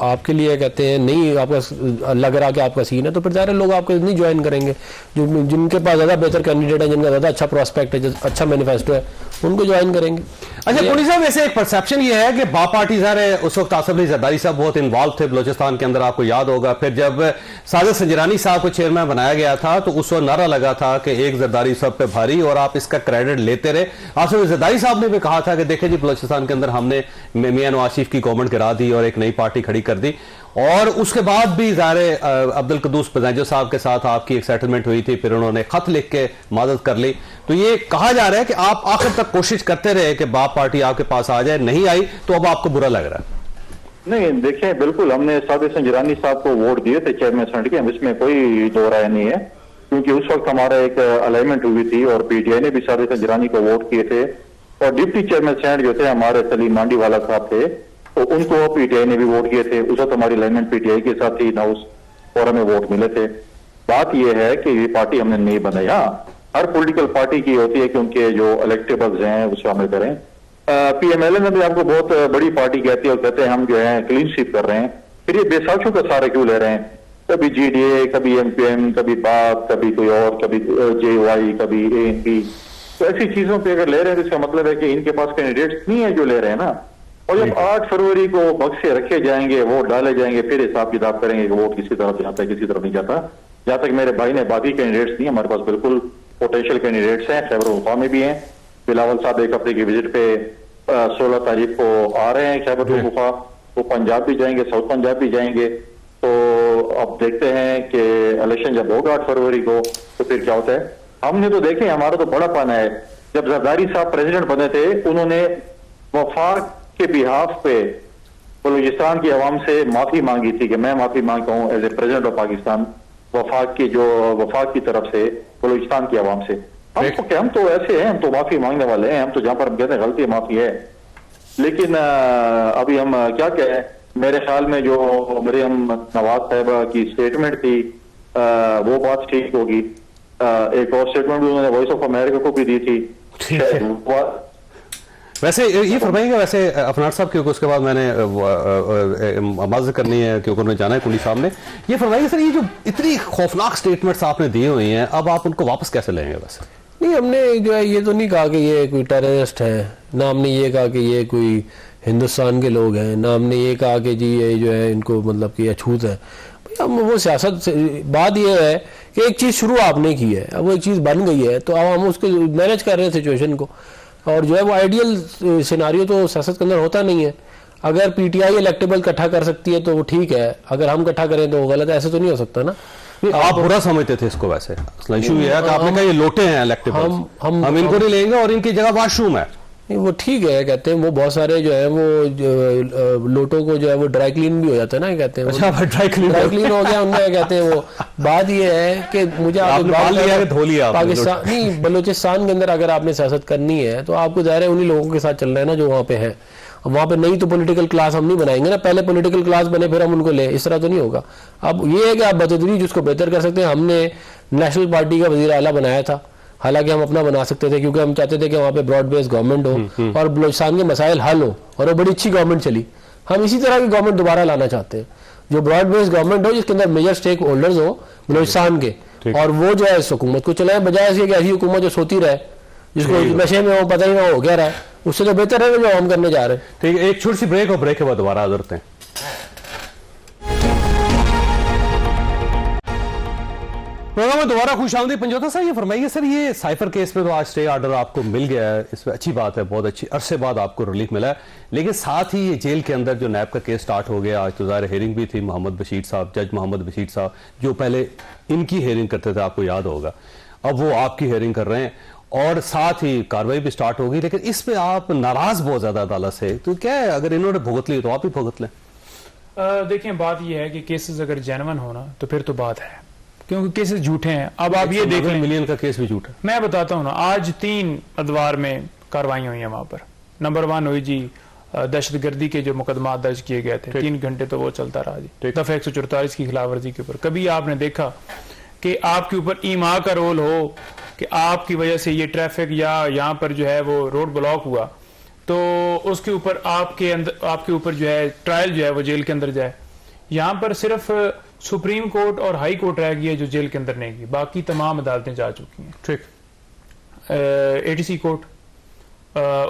आपके लिए कहते हैं नहीं आपका लग रहा कि आपका सीन है तो फिर ज़्यादा लोग आपको नहीं ज्वाइन करेंगे। जो जिनके पास ज़्यादा बेहतर कैंडिडेट है, जिनका ज़्यादा अच्छा प्रोस्पेक्ट है, अच्छा मैनिफेस्टो है, उनको ज्वाइन करेंगे। अच्छा पुनी साहब, वैसे एक परसेप्शन ये है कि बा पार्टी ज़ाहिर उस वक्त आसिफ अली जरदारी साहब बहुत इन्वॉल्व थे बलोचिस्तान के अंदर, आपको याद होगा। फिर जब साजिद संजरानी साहब को चेयरमैन बनाया गया था तो उस वक्त नारा लगा था कि एक जरदारी सब पे भारी, और आप इसका क्रेडिट लेते रहे। आसिफ अली जरदारी साहब ने भी कहा था कि देखें जी बलोचिस्तान के अंदर हमने मियां नवाज शरीफ की गवर्नमेंट गिरा दी और एक नई पार्टी खड़ी कर दी, और उसके बाद भी ज़ाहिर अब्दुल कद्दूस पज़ैजो साहब के साथ आपकी एक सेटलमेंट हुई थी, फिर उन्होंने खत लिख के मदद कर ली। तो ये कहा जा रहा है कि आप आखिर तक कोशिश करते रहे कि बाप पार्टी आपके पास आ जाए, नहीं आई तो अब आपको बुरा लग रहा है। नहीं देखें, बिल्कुल हमने साजिद संजरानी साहब को वोट दिए थे चेयरमैन सेनेट के, इसमें कोई दो राय नहीं है, क्योंकि उस वक्त हमारा एक अलाइनमेंट हुई थी और पीटीआई ने भी साजिद संजरानी को वोट किए थे, और डिप्टी चेयरमैन सेनेट जो थे हमारे सलीम मांडीवाला साहब थे, तो उनको पीटीआई ने भी वोट किए थे। उस वक्त हमारी अलाइनमेंट पीटीआई के साथ ही ना उस फोरम में वोट मिले थे। बात यह है कि ये पार्टी हमने नहीं बनाई। हाँ, हर पॉलिटिकल पार्टी की होती है कि उनके जो इलेक्टेबल्स हैं वो शामिल करें। पीएमएलए ने भी आपको बहुत बड़ी पार्टी कहती है और कहते हैं हम जो है क्लीन स्वीप कर रहे हैं, फिर ये बेसाखियों का सारा क्यों ले रहे हैं? कभी जीडीए, कभी एमपीएम, कभी बाप, कभी कोई और, कभी जेवाई, कभी एएनपी। तो ऐसी चीजों पे अगर ले रहे हैं तो इसका मतलब है कि इनके पास कैंडिडेट्स नहीं है जो ले रहे हैं ना। और जब 8 फरवरी को बक्से रखे जाएंगे, वोट डाले जाएंगे, फिर हिसाब किताब करेंगे कि वोट किसी तरफ जाता है किसी तरफ नहीं जाता। जहां तक मेरे भाई ने बाकी कैंडिडेट्स नहीं, हमारे पास बिल्कुल पोटेंशियल कैंडिडेट्स हैं। खैबर पख्तूनख्वा में भी हैं। बिलावल साहब एक हफ्ते की विजिट पे 16 तारीख को आ रहे हैं खैबर पख्तूनख्वा। वो पंजाब भी जाएंगे, साउथ पंजाब भी जाएंगे। तो अब देखते हैं कि इलेक्शन जब होगा 8 फरवरी को तो फिर क्या होता है। हमने तो देखे, हमारा तो बड़ा पाना है। जब जरदारी साहब प्रेसिडेंट बने थे, उन्होंने वफाक के बिहाफ पे बलूचिस्तान की आवाम से माफी मांगी थी कि मैं माफी मांगता हूं as a president of Pakistan, वफाक की तरफ से बलूचिस्तान की आवाम से। हम तो ऐसे हैं, हम तो माफी मांगने वाले हैं। हम तो जहां पर हम कहते हैं गलती माफी है, लेकिन अभी हम क्या कहें। मेरे ख्याल में जो मरियम नवाज साहिबा की स्टेटमेंट थी वो बात ठीक होगी। एक और स्टेटमेंट भी उन्होंने वॉइस ऑफ अमेरिका को भी दी थी। वैसे ये फरमाइएगा, वैसे अफनार साहब, क्योंकि उसके बाद मैंने माज़ करनी है क्योंकि उन्होंने जाना है कुली साहब ने। ये फरमाइएगा सर, ये जो इतनी खौफनाक स्टेटमेंट्स आपने दी हुई हैं, अब आप उनको वापस कैसे लेंगे? वैसे नहीं, हमने जो है ये तो नहीं कहा कि ये कोई टेररिस्ट है, ना हमने ये कहा कि ये कोई हिंदुस्तान के लोग हैं, ना हमने ये कहा कि जी ये जो है इनको मतलब कि अछूत है। हम वो सियासत से बात ये है कि एक चीज़ शुरू आपने की है, अब वो एक चीज़ बन गई है तो अब हम उसको मैनेज कर रहे हैं सिचुएशन को। और जो है वो आइडियल सिनारियो तो सियासत के अंदर होता नहीं है। अगर पीटीआई इलेक्टेबल इकट्ठा कर सकती है तो वो ठीक है, अगर हम इकट्ठा करें तो वो गलत है। ऐसे तो नहीं हो सकता ना। आप बुरा समझते थे इसको? वैसे इशू ये है कि आपने कहा ये लोटे हैं इलेक्टेबल, हम इनको नहीं लेंगे और इनकी जगह वाशरूम है। वो ठीक है, कहते हैं वो बहुत सारे जो है वो लोटों को जो है वो ड्राई क्लीन भी हो जाता है ना, कहते हैं। अच्छा, ड्राई क्लीन हो गया उनमें, कहते हैं। वो बात ये है कि मुझे पाकिस्तान नहीं, बलूचिस्तान के अंदर अगर आपने सियासत करनी है तो आपको ज़ाहिर है उन्हीं लोगों के साथ चलना है ना जो वहाँ पे है। वहाँ पे नई तो पॉलिटिकल क्लास हम नहीं बनाएंगे ना, पहले पॉलिटिकल क्लास बने फिर हम उनको ले, इस तरह तो नहीं होगा। अब ये है कि आप बतदरीज उसको बेहतर कर सकते हैं। हमने नेशनल पार्टी का वज़ीर आला बनाया था, हालांकि हम अपना बना सकते थे क्योंकि हम चाहते थे कि वहाँ पे ब्रॉड बेस्ड गवर्नमेंट हो और बलूचिस्तान के मसाइल हल हो, और वो बड़ी अच्छी गवर्नमेंट चली। हम इसी तरह की गवर्नमेंट दोबारा लाना चाहते हैं, जो ब्रॉड बेस्ड गवर्नमेंट हो, जिसके अंदर मेजर स्टेक होल्डर्स हो बलूचिस्तान के, और वो जो है इस हुकूमत को चलाए, बजाय ऐसी ऐसी हुकूमत जो सोती रहे, जिसको नशे में वो पता ही ना हो क्या रहा है। उससे तो बेहतर है जो हम करने जा रहे हैं। ठीक है, एक छोटी सी ब्रेक और ब्रेक के बाद दोबारा हाजिर होते हैं। प्रोग्राम में दोबारा खुश आमदी। पंजोता साहब ये फरमाइए सर, ये साइफर केस में तो आज स्टे ऑर्डर आपको मिल गया है, इसमें अच्छी बात है, बहुत अच्छी अरसे बाद आपको रिलीफ मिला है, लेकिन साथ ही ये जेल के अंदर जो नैब का केस स्टार्ट हो गया, आज तो ज़ाहिर हेयरिंग भी थी मोहम्मद बशीर साहब, जज मोहम्मद बशीर साहब जो पहले इनकी हेयरिंग करते थे, आपको याद होगा, अब वो आपकी हेयरिंग कर रहे हैं और साथ ही कार्रवाई भी स्टार्ट होगी, लेकिन इस पे आप नाराज बहुत ज्यादा अदालत से, तो क्या है अगर इन्होंने भुगत ली तो आप भी भुगत लें? देखिए बात यह है कि केसेस अगर जेन्युइन होना तो फिर तो बात है, क्योंकि केसेस झूठे हैं। अब आप ये देख लें, मिलियन का केस भी झूठा है। मैं बताता हूँ ना, आज 3 अदवार में कार्रवाई हुई है वहां पर। नंबर 1 हुई जी दहशतगर्दी के जो मुकदमा दर्ज किए गए थे, 3 घंटे तो वो चलता रहा जी, दफा 144 की खिलाफवर्जी के ऊपर। कभी आपने देखा कि आपके ऊपर ईमा का रोल हो कि आपकी वजह से ये ट्रैफिक या यहाँ पर जो है वो रोड ब्लॉक हुआ, तो उसके ऊपर आपके ऊपर जो है ट्रायल जो है वो जेल के अंदर जाए? यहाँ पर सिर्फ सुप्रीम कोर्ट और हाई कोर्ट रह गई है जो जेल के अंदर नहीं गई, बाकी तमाम अदालतें जा चुकी हैं। ठीक, एटीसी कोर्ट,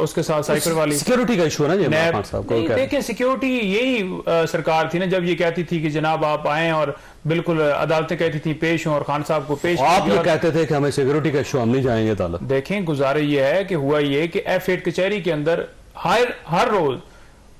उसके साथ साइफर वाली सिक्योरिटी का इशू है ना खान साहब को। देखिए सिक्योरिटी यही सरकार थी ना जब ये कहती थी कि जनाब आप आए, और बिल्कुल अदालतें कहती थी पेश हों और खान साहब को पेश। आप ये कहते थे कि हमें सिक्योरिटी का इशू, हम नहीं जाएंगे अदालत। देखें गुजारे ये है कि हुआ ये कि F8 कचहरी के अंदर हर रोज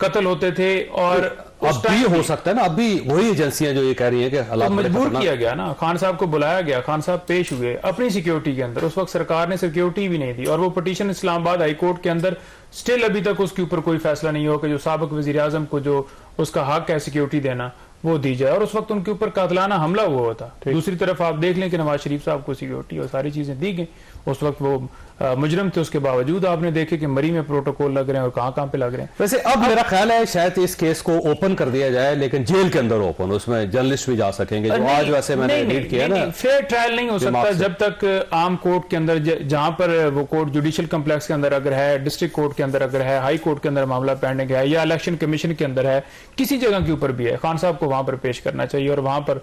कत्ल होते थे, और अब भी हो सकता है ना, अब भी वही एजेंसियां जो ये कह रही हैं कि हालात मजबूर किया गया ना, खान साहब को बुलाया गया, खान साहब पेश हुए अपनी सिक्योरिटी के अंदर। उस वक्त सरकार ने सिक्योरिटी भी नहीं दी, और वो पिटीशन इस्लामाबाद हाई कोर्ट के अंदर स्टिल अभी तक उसके ऊपर कोई फैसला नहीं हो कि जो साबिक वजीर आजम को जो उसका हक है सिक्योरिटी देना वो दी जाए, और उस वक्त उनके ऊपर कातलाना हमला हुआ था। दूसरी तरफ आप देख लें कि नवाज शरीफ साहब को सिक्योरिटी और सारी चीजें दी गई, उस वक्त वो मुजरम थे, उसके बावजूद आपने देखे कि मरी में प्रोटोकॉल लग रहे हैं और कहां पे लग रहे हैं। वैसे अब मेरा ख्याल है शायद इस केस को ओपन कर दिया जाए, लेकिन जेल के अंदर ओपन, उसमें जर्नलिस्ट भी जा सकेंगे, जो आज वैसे मैंने रीड किया ना। फेयर ट्रायल नहीं हो सकता जब तक आम कोर्ट के अंदर, जहां पर वो कोर्ट जुडिशियल कम्प्लेक्स के अंदर अगर है, डिस्ट्रिक्ट कोर्ट के अंदर अगर है, हाई कोर्ट के अंदर मामला पेंडिंग है, या इलेक्शन कमीशन के अंदर है, किसी जगह के ऊपर भी है, खान साहब को वहां पर पेश करना चाहिए और वहां पर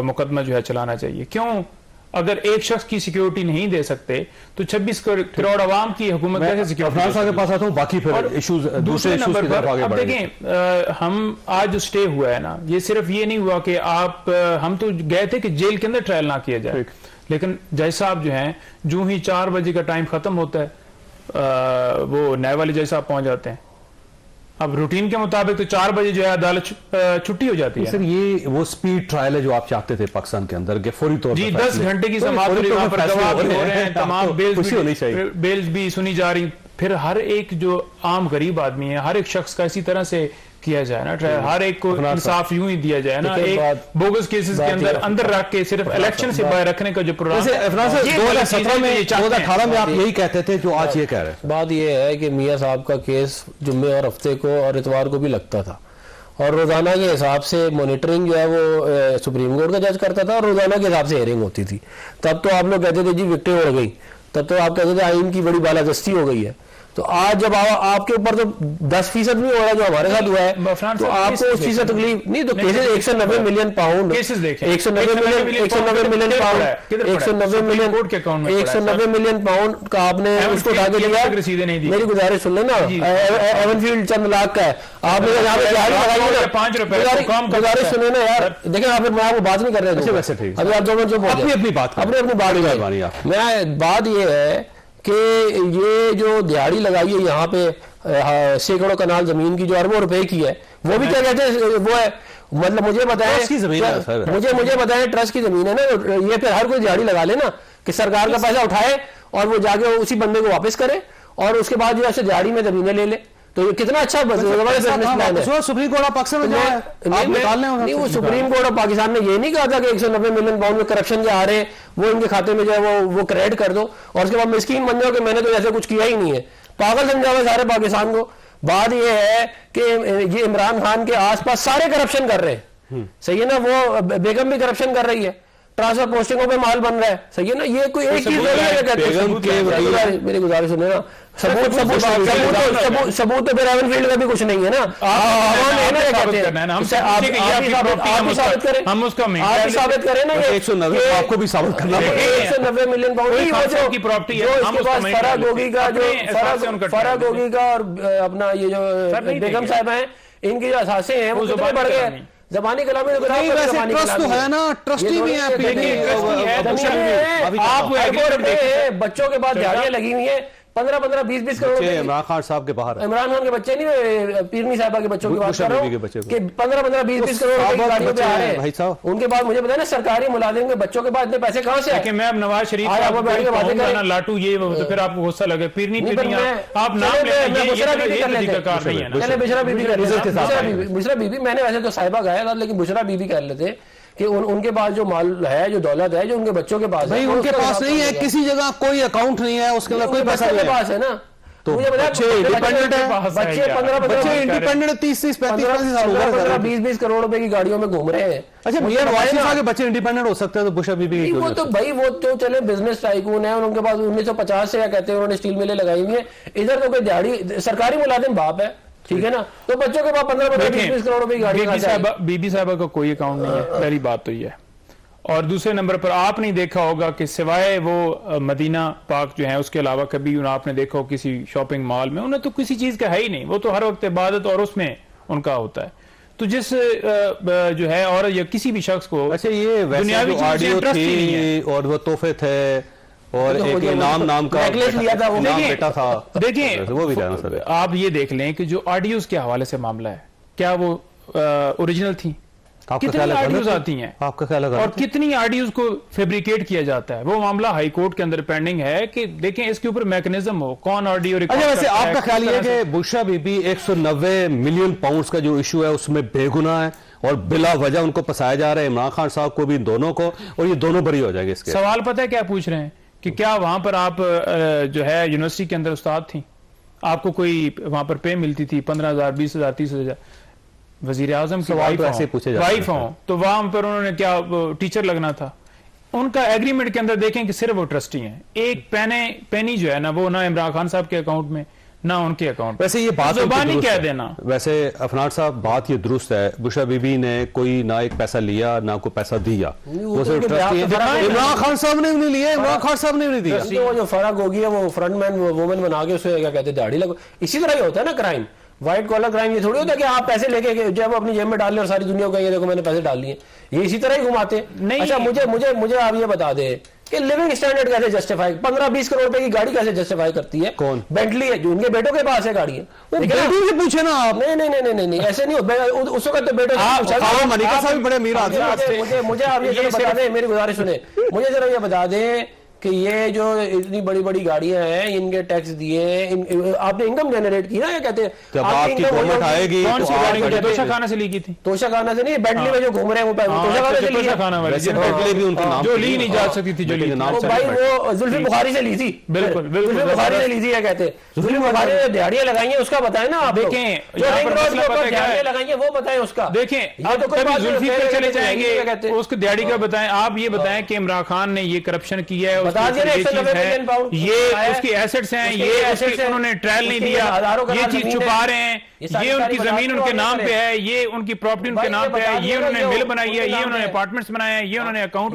मुकदमा जो है चलाना चाहिए। क्यों? अगर एक शख्स की सिक्योरिटी नहीं दे सकते तो 26 करोड़ आवाम की हुकूमत कैसे सिक्योरिटी? के पास आता हूं, बाकी फिर इश्यूज दूसरे इश्यूज की तरफ आगे अब देखें, हम आज जो स्टे हुआ है ना, ये सिर्फ ये नहीं हुआ कि हम तो गए थे कि जेल के अंदर ट्रायल ना किया जाए, लेकिन जज साहब जो हैं जो ही 4 बजे का टाइम खत्म होता है वो नए वाले जज साहब पहुंच जाते हैं। अब रूटीन के मुताबिक तो 4 बजे जो है अदालत छुट्टी हो जाती है। सर ये वो स्पीड ट्रायल है जो आप चाहते थे पाकिस्तान के अंदर, फौरी तौर जी 10 घंटे की समाप्त हो रहे हैं, तमाम बेल्स भी सुनी जा रही, फिर हर एक जो आम गरीब आदमी है, हर एक शख्स का इसी तरह से किया जाए ना ट्रायल, हर एक को इंसाफ यूं ही दिया जाए ना। एक बोगस केसेस के अंदर रख के सिर्फ इलेक्शन से बाहर रखने का जो प्रोग्राम 2017 में 2018 में आप यही कहते थे जो आज ये कह रहे हैं। बात ये है कि मियां साहब का केस जुम्मे और हफ्ते को और इतवार को भी लगता था, और रोजाना के हिसाब से मॉनिटरिंग जो है वो सुप्रीम कोर्ट का जज करता था, और रोजाना के हिसाब से हेयरिंग होती थी। तब तो आप लोग कहते थे जी विक्टिम उड़ गई, तब तो आप कहते थे आइन की बड़ी बालादस्ती हो गई है। तो आज जब आपके ऊपर तो 10% भी हो रहा है जो हमारे साथ हुआ है, तो आपको उस चीज से तकलीफ नहीं। तो cases 190 million pound, 190 million pound, 190 million pound का आपने उसको उठा के दिया। मेरी गुजारिश सुन लेना, एवनफील्ड चंद लाख का है, आपने यहाँ पे गुजारिश सुने ना यार। देखिए आप मैं आपको बात नहीं कर रहे थे, अभी आप दोनों जो अपनी बात मैं बात ये है कि ये जो दिहाड़ी लगाई है यहाँ पे सैकड़ों कनाल जमीन की जो अरबों रुपए की है, वो भी क्या कहते हैं वो है, मतलब मुझे बताएं ट्रस्ट की जमीन है ना, ये फिर हर कोई दिहाड़ी लगा ले ना कि सरकार का पैसा उठाए और वो जाके उसी बंदे को वापस करे, और उसके बाद जो है दिहाड़ी में जमीनें ले ले। तो ये कितना अच्छा सुप्रीम कोर्ट ऑफ पाकिस्तान नहीं, वो सुप्रीम कोर्ट ऑफ पाकिस्तान ने ये नहीं कहा था कि 190 मिलियन पाउंड में करप्शन के आ रहे हैं वो इनके खाते में जो है वो क्रेडिट कर दो, और उसके बाद मिस्कीन बन जाओ कि मैंने तो ऐसा कुछ किया ही नहीं है। पागल समझा हुआ सारे पाकिस्तान को। बात ये है कि ये इमरान खान के आसपास सारे करप्शन कर रहे हैं, सही है ना, वो बेगम भी करप्शन कर रही है, ट्रांसफर पोस्टिंगों पे माल बन रहा है, सही है ना। ये कोई एक चीज मेरी गुजारिश सुने ना, सबूत तो फिर एवनफील्ड का भी कुछ नहीं है ना, आप साबित करें ना, 190 आपको भी साबित करना पड़ेगा। 190 मिलियन पाउंड की प्रॉपर्टी है, फराग होगी का और अपना ये जो बेगम साहब हैं, इनकी जो असासे हैं वो कितने बढ़ गए, जबानी कलामी तो नहीं, वैसे ट्रस्ट तो है ना, ट्रस्टी भी है, बच्चों के बाद दिहाड़ियां लगी हुई है 15-15, 20-20 करोड़। इमरान खान साहब के बाहर, इमरान खान के बच्चे नहीं, पीरनी साहबा के बच्चों की बात कर रहा हूँ कि 15-15, 20-20 करोड़ रुपए की गाड़ियों पे आ रहे हैं भाई साहब। उनके बाद मुझे पता है ना सरकारी मुलाजिम के बच्चों के बाद इतने पैसे कहां से आए? मैं अब नवाज शरीफ लाटू ये तो फिर आपको गुस्सा लगे, पीरनी आप नाम बुशरा बीबी, मैंने वैसे तो साहिबा गाया था लेकिन बुशरा बीबी कह लेते कि उनके पास जो माल है, जो दौलत है, जो उनके बच्चों के पास है, उनके पास नहीं है, किसी जगह कोई अकाउंट नहीं है, उसके अंदर कोई पैसा नहीं है, पास है ना। तो बच्चे इंडिपेंडेंट है, बच्चे इंडिपेंडेंट 30-30, 35-35, 20-20 करोड़ रुपए की गाड़ियों में घूम रहे हैं। अच्छा, मियां नवाज शरीफ साहब के बच्चे इंडिपेंडेंट हो सकते हैं, तो बुशरा बीबी वो तो भाई वो तो चले बिजनेस टाइकून है, उनके पास 1950 से क्या कहते हैं उन्होंने स्टील मिलें लगाई हुई है। इधर तो कोई दिहाड़ी सरकारी मुलाजिम बाप है, ठीक है ना, तो बच्चों के पास 15-20 करोड़ रुपए की गाड़ी। बीबी साहबा का कोई अकाउंट नहीं है, पहली बात तो ये है। और दूसरे नंबर पर आप नहीं देखा होगा कि सिवाय वो मदीना पाक जो है उसके अलावा कभी आपने देखा हो किसी शॉपिंग मॉल में, उन्हें तो किसी चीज का है ही नहीं, वो तो हर वक्त इबादत और उसमें उनका होता है। तो जिस जो है और या किसी भी शख्स को, अच्छा ये दुनियावी ऑडियो थी और वो तोहफे थे और एक नाम का लिया था, वो बेटा था, देखिए वो भी जाना सर। आप ये देख लें कि जो ऑडियोज के हवाले से मामला है, क्या वो ओरिजिनल थी? कितनी ऑडियोज आती हैं, आपका क्या लगा, और कितनी ऑडियोज को फैब्रिकेट किया जाता है? वो मामला हाई कोर्ट के अंदर पेंडिंग है कि देखें इसके ऊपर मैकेनिज्म हो, कौन ऑडियो रिकॉर्ड। अच्छा, वैसे आपका ख्याल ये है कि बुशरा बीबी 190 मिलियन पाउंड्स का जो इशू है उसमें बेगुनाह है और बिला वजह उनको फंसाया जा रहा है, इमरान खान साहब को भी, दोनों को, और ये दोनों बरी हो जाएंगे इसके? सवाल पता है क्या पूछ रहे हैं कि क्या वहां पर आप जो है यूनिवर्सिटी के अंदर उस्ताद थी, आपको कोई वहां पर पे मिलती थी 15,000, 20,000, 30,000, वजीर आजम की वाइफ हो, तो वहां पर उन्होंने क्या टीचर लगना था? उनका एग्रीमेंट के अंदर देखें कि सिर्फ वो ट्रस्टी हैं, एक पेनी जो है ना वो ना इमरान खान साहब के अकाउंट में ना उनके अकाउंट। वैसे ये बात जुबानी कह देना, वैसे अफनान साहब बात ये दुरुस्त है, बुशरा बीबी ने कोई ना एक पैसा लिया ना कोई पैसा दिया, वो सिर्फ ट्रस्टी है। इमरान खान साहब ने भी नहीं लिया, इमरान खान साहब ने भी नहीं दिया। वो जो फराग होगी है वो फ्रंटमैन वुमेन बना के उसे क्या कहते हैं दाढ़ी लगो, इसी तरह ही होता है ना क्राइम, व्हाइट कॉलर क्राइम। ये थोड़ी होता है कि आप पैसे लेके जब अपनी जेब में डाल ले और सारी दुनिया को कहेंगे देखो मैंने पैसे डाल लिए, ये इसी तरह ही घुमाते हैं। अच्छा मुझे आप ये बता दे कि लिविंग स्टैंडर्ड कैसे जस्टिफाई, 15-20 करोड़ रुपए की गाड़ी कैसे जस्टिफाई करती है? कौन? बेंटली है जो उनके बेटों के पास है गाड़ी है, पूछे ना आप। नहीं ऐसे नहीं होता, उस वक्त तो बेटों बड़े अमीर आदमी। मुझे आप ये बता दें, मेरी गुजारिश सुने, मुझे जरा ये बता दें कि ये जो इतनी बड़ी बड़ी गाड़ियां हैं इनके टैक्स दिए, आपने इनकम जनरेट की ना, क्या कहते हैं आपकी गवर्नमेंट आएगी, कौन सी गाड़ी तोशाखाना से ली की थी? तोशाखाना से नहीं, बेंटली में जो घूम रहे हैं वो तोशाखाना से ली है, जो ली नहीं जा सकती थी, जो भाई वो जुल्फी बुखारी से ली थी, बिल्कुल बुखारी से ली थी, क्या कहते हैं जुल्फी बुखारी ने दिहाड़ियां लगाई हैं उसका बताएं ना आप। देखें जो रिंग रोड के ऊपर दिहाड़ियां लगाई हैं वो बताएं उसका। देखें आप कभी जुल्फी पे चले जाएंगे, उसको दिहाड़ी का बताएं। आप ये बताएं कि इमरान खान ने ये करप्शन किया है, बता दिया ये उसकी एसेट्स हैं, ये उन्होंने ट्रायल नहीं दिया, ये चीज छुपा रहे हैं, ये उनकी जमीन उनके नाम पे है, ये उनकी प्रॉपर्टी उनके नाम पे है, ये उन्होंने मिल बनाई है, ये उन्होंने अपार्टमेंट्स बनाए हैं, ये उन्होंने अकाउंट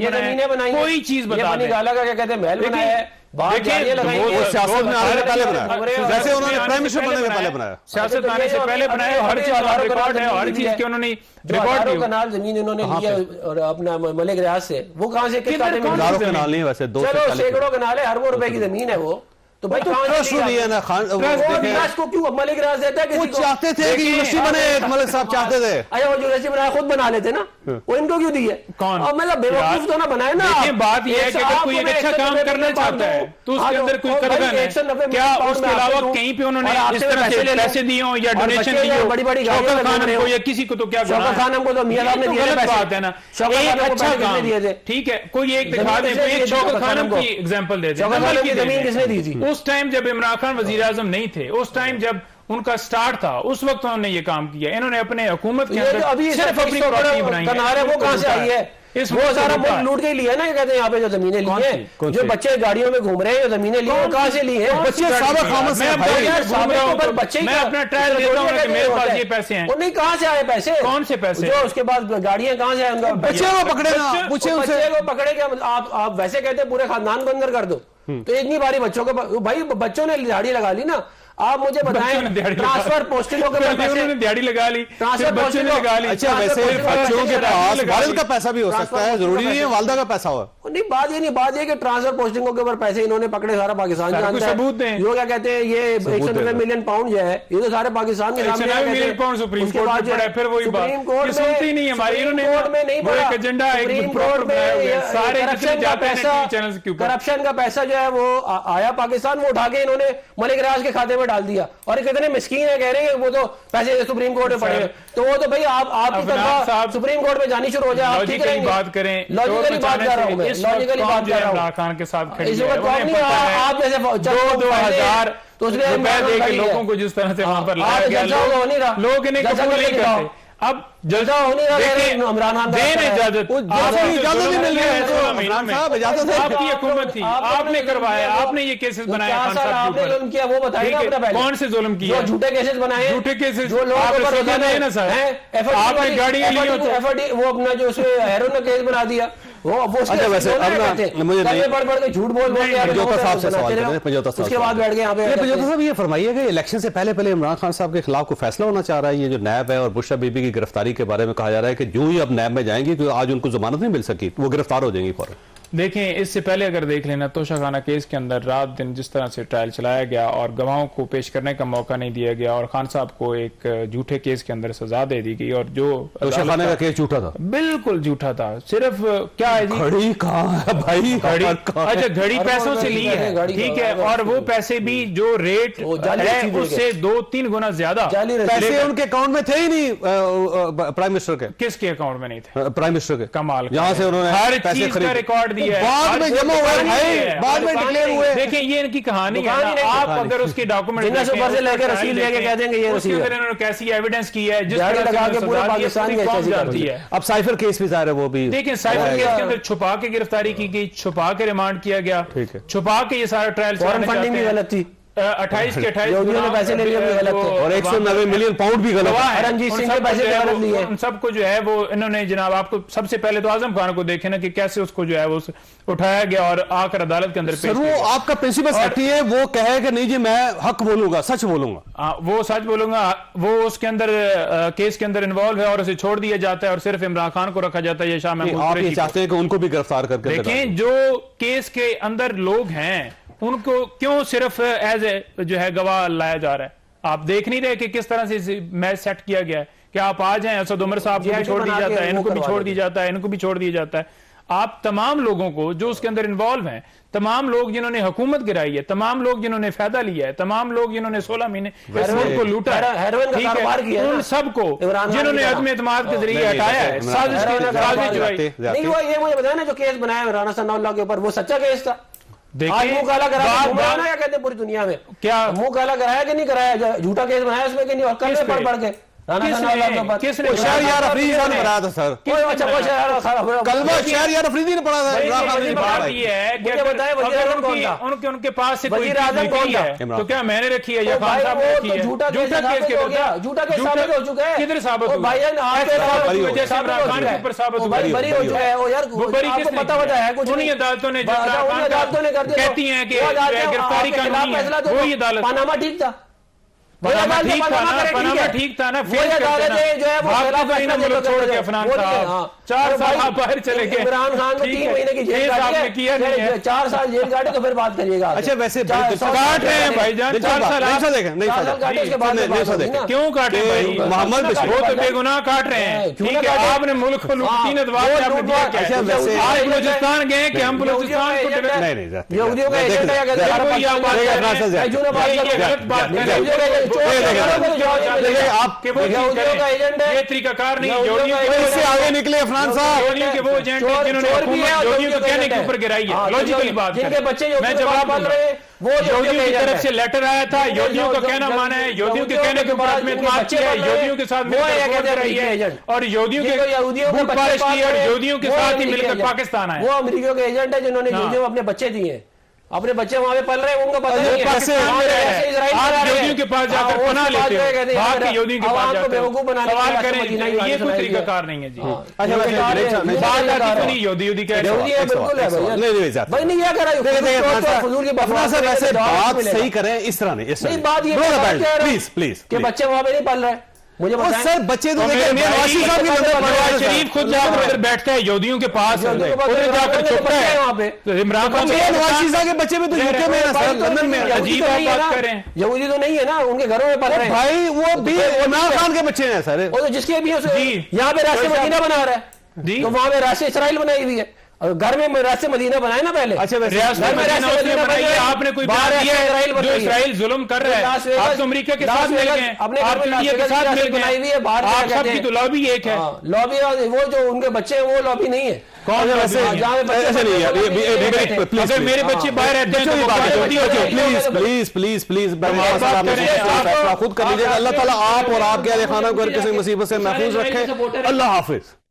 बनाए, कोई चीज बता दें। क्या कहते हैं महल बनाया है, सियासत में आने से पहले बनाया, जैसे उन्होंने प्राइम मिनिस्टर बनने से पहले बनाया, सियासत आने से पहले बनाया, हर चीज का रिकॉर्ड है, हर चीज के उन्होंने रिकॉर्ड कनाल जमीन उन्होंने लिया और अपना मलिक रियाज से, वो कहां से कनाल नहीं, वैसे सैकड़ों कनाल है, अरबों रुपए की जमीन है वो, तो भाई को क्यों मलिक रियाज देता है? वो चाहते थे कि यूनिवर्सिटी बने, मलिक साहब चाहते थे। अरे वो यूनिवर्सिटी बनाया खुद बना लेते ना, वो इनको क्यों दी है? कौन? और मतलब बेवकूफ तो ना बनाए ना। बात यह है कि अगर कोई एक अच्छा काम करना चाहता है तो उसके अंदर कोई कदर है क्या? उसके अलावा कहीं पे उन्होंने इस तरह से पैसे दिए हो या डोनेशन दिए हो बड़ी बड़ी शौकत खान को या किसी को, तो क्या शौकत खान हमको तो मियां साहब ने दिए, गलत बात है ना। एक अच्छा काम दिए थे, ठीक है, कोई एक दिखा दे, एक शौकत खान की एग्जांपल दे दे। शौकत की जमीन किसने दी थी? उस टाइम जब इमरान खान वजीर आजम नहीं थे, उस टाइम जब उनका स्टार्ट था, उस वक्त उन्होंने ये काम किया। इन्होंने अपने हुकूमत के अंदर अभी सिर्फ अपनी प्रॉपर्टी बनाई है, वो कहां से आई है? वो सारा मुल्क लूट के लिए ना, क्या कहते हैं यहाँ पे जो जमीनें ली हैं, जो बच्चे गाड़ियों में घूम रहे हैं, जो जमीनें ली हैं कहां से ली हैं? बच्चे बच्चे मैं अपना ट्रायल देता हूं कि मेरे पास ये पैसे हैं, नहीं कहां से आए पैसे? कौन से पैसे? जो उसके बाद गाड़ियां कहां से आए? उनका बच्चे को पकड़े ना, पूछे उनसे, बच्चे को पकड़े क्या? आप वैसे कहते हैं पूरे खानदान को अंदर कर दो, तो इतनी बारी बच्चों को, भाई बच्चों ने दिहाड़ी लगा ली ना। आप मुझे बताएं ट्रांसफर पोस्टिंगों के उन्होंने दिहाड़ी लगा ली, ट्रांसफर पोस्टिंग लगा ली। अच्छा वैसे बच्चों के पास वालिद का पैसा भी हो सकता है, जरूरी नहीं है वालदा का पैसा हो। नहीं बात ये नहीं, बात ये कि ट्रांसफर पोस्टिंगों के ऊपर पैसे इन्होंने पकड़े सारा पाकिस्तान जानता है। सबूत दें। जो क्या कहते हैं ये 190 मिलियन पाउंड जो है ये तो सारे पाकिस्तान के सामने है। मिलियन पाउंड सुप्रीम कोर्ट में पड़ा है, फिर वही बात ये सुनती नहीं हमारी, इन्होंने कोर्ट में नहीं पड़ा, एक एजेंडा सुप्रीम कोर्ट में सारे करप्शन का पैसा, चैनल्स के ऊपर करप्शन का पैसा जो है वो आया पाकिस्तान, वो उठा के इन्होंने मलिक रियाज के खाते में डाल दिया। और कितने मिस्कीन है, कह रहे हैं वो तो पैसे सुप्रीम कोर्ट में पड़े, तो वो तो भाई आपकी तरफ सुप्रीम कोर्ट में जानी शुरू हो जाए। आप ठीक रहेंगे, बात करें, लॉजिकली बात कर रहा हूं मैं, लॉजिकली बात कर रहा हूं। खान के साथ खड़ी इस वक्त आप जैसे 2,000 तो उसके रुपए देके लोगों को जिस तरह से वहां पर लाया गया, लोग इन्हें कबूल नहीं करते। अब जलसा हो नहीं रहा, इमरान खान देन इजाजत नहीं मिल रही है, आपकी हुकूमत थी, आपने करवाया, आपने ये केसेस बनाए खान साहब के ऊपर किया, वो बताइए कौन से जुल्म किया, झूठे केसेस बनाए, झूठे केसेस जो लोग ना सर, आपने गाड़ियां ली होती, वो अपना जो उसमें हेरोइन का केस बना दिया, वो अच्छा वैसे अब मुझे बढ़ बढ़ के झूठ बोल पंजोता साहब से सवाल करें, पंजोता साहब उसके बाद बैठ गए यहाँ पे। पंजोता साहब ये फरमाइए कि इलेक्शन से पहले इमरान खान साहब के खिलाफ कोई फैसला होना चाह रहा है? ये जो नैब है और बुशरा बीबी की गिरफ्तारी के बारे में कहा जा रहा है कि जो ही अब नैब में जाएंगी तो आज उनको जमानत नहीं मिल सकी, वो गिरफ्तार हो जाएंगी फौरन। देखें, इससे पहले अगर देख लेना तोशाखाना केस के अंदर रात दिन जिस तरह से ट्रायल चलाया गया और गवाहों को पेश करने का मौका नहीं दिया गया और खान साहब को एक झूठे केस के अंदर सजा दे दी गई, और जो तोशाखाना का केस झूठा था, बिल्कुल झूठा था। सिर्फ क्या है जी, घड़ी कहाँ है भाई? घड़ी अच्छा, घड़ी पैसों से ली है, ठीक है, और वो पैसे भी जो रेट है उससे 2-3 गुना ज्यादा पैसे उनके अकाउंट में थे ही नहीं। प्राइम मिनिस्टर के किसके अकाउंट में नहीं थे? प्राइम मिनिस्टर के। कमाल, जहां से उन्होंने हर चीज का रिकॉर्ड बाद में जमा हुए भाई, बाद में डिक्लेयर हुए। देखिए ये इनकी कहानी है, आप अगर उसके डॉक्यूमेंट से लेकर रसीद लेके कह देंगे ये रसीद है, इन्होंने कैसी एविडेंस की है, जिस तरह लगा के पूरा पाकिस्तान जाती है। अब साइफर केस भी ज़ाहिर है, वो भी देखिए साइफर केस के अंदर छुपा के गिरफ्तारी की गई, छुपा के रिमांड किया गया, ठीक है, छुपा के ये सारा ट्रायल, फंडिंग भी गलत थी, 28 के 28 पैसे ले लिए गलत थे, और 190 मिलियन पाउंड भी गलत है। रणजीत सिंह के पैसे गलत लिए, उन सबको जो है वो इन्होंने जनाब, आपको सबसे पहले तो आजम खान को देखे ना कि कैसे उसको जो है वो उठाया गया और आकर अदालत के अंदर पेश किया। वो आपका प्रिंसिपल सेक्रेटरी है, वो कहे कि नहीं जी मैं हक बोलूंगा, सच बोलूंगा, वो सच बोलूंगा, वो उसके अंदर केस के अंदर इन्वॉल्व है और उसे छोड़ दिया जाता है और सिर्फ इमरान खान को रखा जाता है। ये शाह महमूद आप ये चाहते हैं कि उनको भी गिरफ्तार करके देखें, जो केस के अंदर लोग हैं उनको क्यों सिर्फ एज ए जो है गवाह लाया जा रहा है? आप देख नहीं रहे कि किस तरह से मैच सेट किया गया है कि आप आ जाएं, असद उमर साहब को भी छोड़ दिया जाता है, इनको भी छोड़ दिया जाता है, इनको भी छोड़ दिया जाता है। आप तमाम लोगों को जो उसके अंदर इन्वॉल्व हैं, तमाम लोग जिन्होंने हुकूमत गिराई है, तमाम लोग जिन्होंने फायदा लिया है, तमाम लोग जिन्होंने 16 महीने को लूटा है, उन सबको जिन्होंने अदम एतमाद के जरिए हटाया है, साजिश जो है। नहीं हुआ, ये मुझे बताया ना जो केस बनाया राना सनाउल्लाह के ऊपर, वो सच्चा केस था। मुंह काला कराया क्या कहते हैं पूरी दुनिया में, क्या मुंह काला कराया कि नहीं कराया, झूठा केस बनाया उसमें कि नहीं, और कल में पढ़ के किसने शहरयार अफरीदी ने पढ़ाया था सर, कलमा शहरयार अफरीदी ने पढ़ा था। बात ये है कि अगर उनके पास से कोई निकली है तो क्या मैंने रखी है या खान साहब ने रखी है? झूठा केस के ऊपर, झूठा केस साबित हो चुका है, किधर साबित हुआ? भाईजान आपके जैसे इमरान खान के ऊपर साबित हुआ, बरी हो चुका है वो यार, आपको पता होता है कुछ उन्हीं अदालतों ने कहती हैं कि गिरफ्तारी का नहीं है, वही अदालत। पनामा ठीक था, पनामा ठीक था ना, फिर जो है वो छोड़ के अफनान साहब 4 साल आप बाहर चले गए, इमरान खान को 3 महीने की जेल किया नहीं है, 4 साल जेल काटे तो फिर बात करिएगा। अच्छा वैसे काट रहे हैं भाईजान, 4 साल क्यों काटे भाई? मोहम्मद वो तो बेगुनाह काट रहे हैं, ठीक है, आपने मुल्क को लूटी ने दबा के आपने दिया क्या? आज बलूचिस्तान गए कि हम बलूचिस्तान को यहूदियों का एजेंडा क्या कहते हैं, ये तरीकाकार नहीं, इससे आगे निकले अफनान साहब, योदियों के वो एजेंट जिन्होंने योदियों को कहने के ऊपर गिराई है, लॉजिकली बात जिनके बच्चे मैं जवाब बन रहे हैं, वो योदियों की तरफ से लेटर आया था, योदियों का कहना माना है, योदियों के कहने के ऊपर में बात किया है, योदियों के साथ मिलकर रही है और योदियों के बूट पालिश की और योदियों के साथ ही मिलकर पाकिस्तान आए। वो अमेरिका के एजेंट है जिन्होंने योदियों अपने बच्चे दिए, अपने बच्चे वहां पे पल रहे हैं, उनको पता नहीं है। आप यहूदियों के पास जाकर पनाह लेते हो, भाग के यहूदियों के पास जाते हो, सवाल करें, ये कोई तरीकाकार नहीं है जी। बात आती तो नहीं यहूदी कह रहे हैं, बिल्कुल है भाई, नहीं क्या कर रहा है, बात सही करें इस तरह नहीं, बात ये प्लीज प्लीज कि बच्चे वहां पे नहीं पल रहे हैं, मुझे सर बच्चे तो शरीफ खुद जाकर उधर बैठते हैं यहूदियों के पास, उधर जाकर छुपते हैं वहाँ पे। इमरान खान के बच्चे में तो यूके में है सर, लंदन में। अजीब बात करें, यहूदी तो नहीं है ना, उनके घरों में पल रहे हैं भाई, वो भी इमरान खान के बच्चे हैं सर, और जिसके भी यहाँ पे रास्ते मदीना बना रहा है, तो वहां पे रास्ते इसराइल बनाई हुई है, और घर में रास्ते मदीना बनाए ना पहले। अच्छा, आपने कोई बात दिया है जो इसराइल जुल्म कर रहा है, आप तो अमेरिका के साथ मिल गए, अपने आप इंडिया के साथ मिल बनाई हुई है, बाहर आप सबकी तो लॉबी एक है। लॉबी वो जो उनके बच्चे हैं वो लॉबी नहीं है। कौन ऐसे अगर मेरे बच्चे बाहर रहते हैं, प्लीज प्लीज प्लीज खुद कर लीजिएगा। अल्लाह ताला आप और आपके अहले खाना को किसी मुसीबत से महफूज रखे। अल्लाह हाफिज।